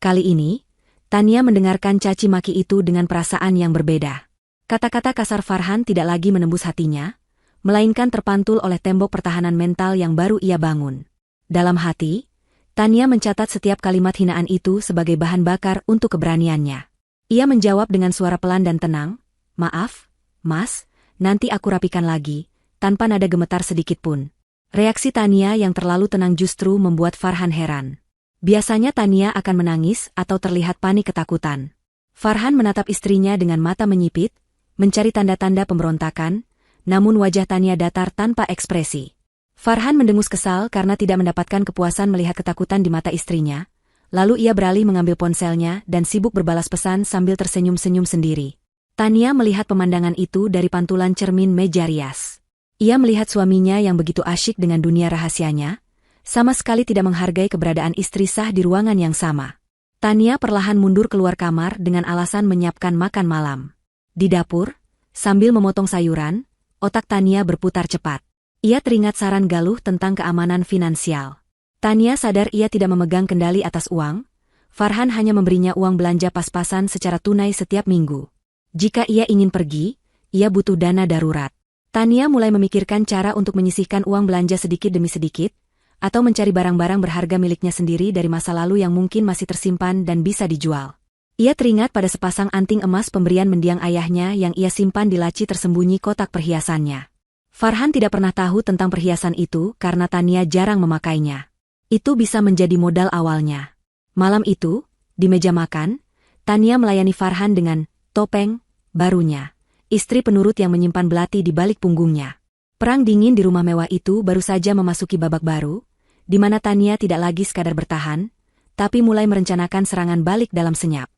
Kali ini, Tania mendengarkan caci maki itu dengan perasaan yang berbeda. Kata-kata kasar Farhan tidak lagi menembus hatinya, melainkan terpantul oleh tembok pertahanan mental yang baru ia bangun. Dalam hati, Tania mencatat setiap kalimat hinaan itu sebagai bahan bakar untuk keberaniannya. Ia menjawab dengan suara pelan dan tenang, "Maaf, Mas, nanti aku rapikan lagi," tanpa nada gemetar sedikitpun. Reaksi Tania yang terlalu tenang justru membuat Farhan heran. Biasanya Tania akan menangis atau terlihat panik ketakutan. Farhan menatap istrinya dengan mata menyipit, mencari tanda-tanda pemberontakan, namun wajah Tania datar tanpa ekspresi. Farhan mendengus kesal karena tidak mendapatkan kepuasan melihat ketakutan di mata istrinya, lalu ia beralih mengambil ponselnya dan sibuk berbalas pesan sambil tersenyum-senyum sendiri. Tania melihat pemandangan itu dari pantulan cermin meja rias. Ia melihat suaminya yang begitu asyik dengan dunia rahasianya, sama sekali tidak menghargai keberadaan istri sah di ruangan yang sama. Tania perlahan mundur keluar kamar dengan alasan menyiapkan makan malam. Di dapur, sambil memotong sayuran, otak Tania berputar cepat. Ia teringat saran Galuh tentang keamanan finansial. Tania sadar ia tidak memegang kendali atas uang, Farhan hanya memberinya uang belanja pas-pasan secara tunai setiap minggu. Jika ia ingin pergi, ia butuh dana darurat. Tania mulai memikirkan cara untuk menyisihkan uang belanja sedikit demi sedikit, atau mencari barang-barang berharga miliknya sendiri dari masa lalu yang mungkin masih tersimpan dan bisa dijual. Ia teringat pada sepasang anting emas pemberian mendiang ayahnya yang ia simpan di laci tersembunyi kotak perhiasannya. Farhan tidak pernah tahu tentang perhiasan itu karena Tania jarang memakainya. Itu bisa menjadi modal awalnya. Malam itu, di meja makan, Tania melayani Farhan dengan topeng barunya, istri penurut yang menyimpan belati di balik punggungnya. Perang dingin di rumah mewah itu baru saja memasuki babak baru, di mana Tania tidak lagi sekadar bertahan, tapi mulai merencanakan serangan balik dalam senyap.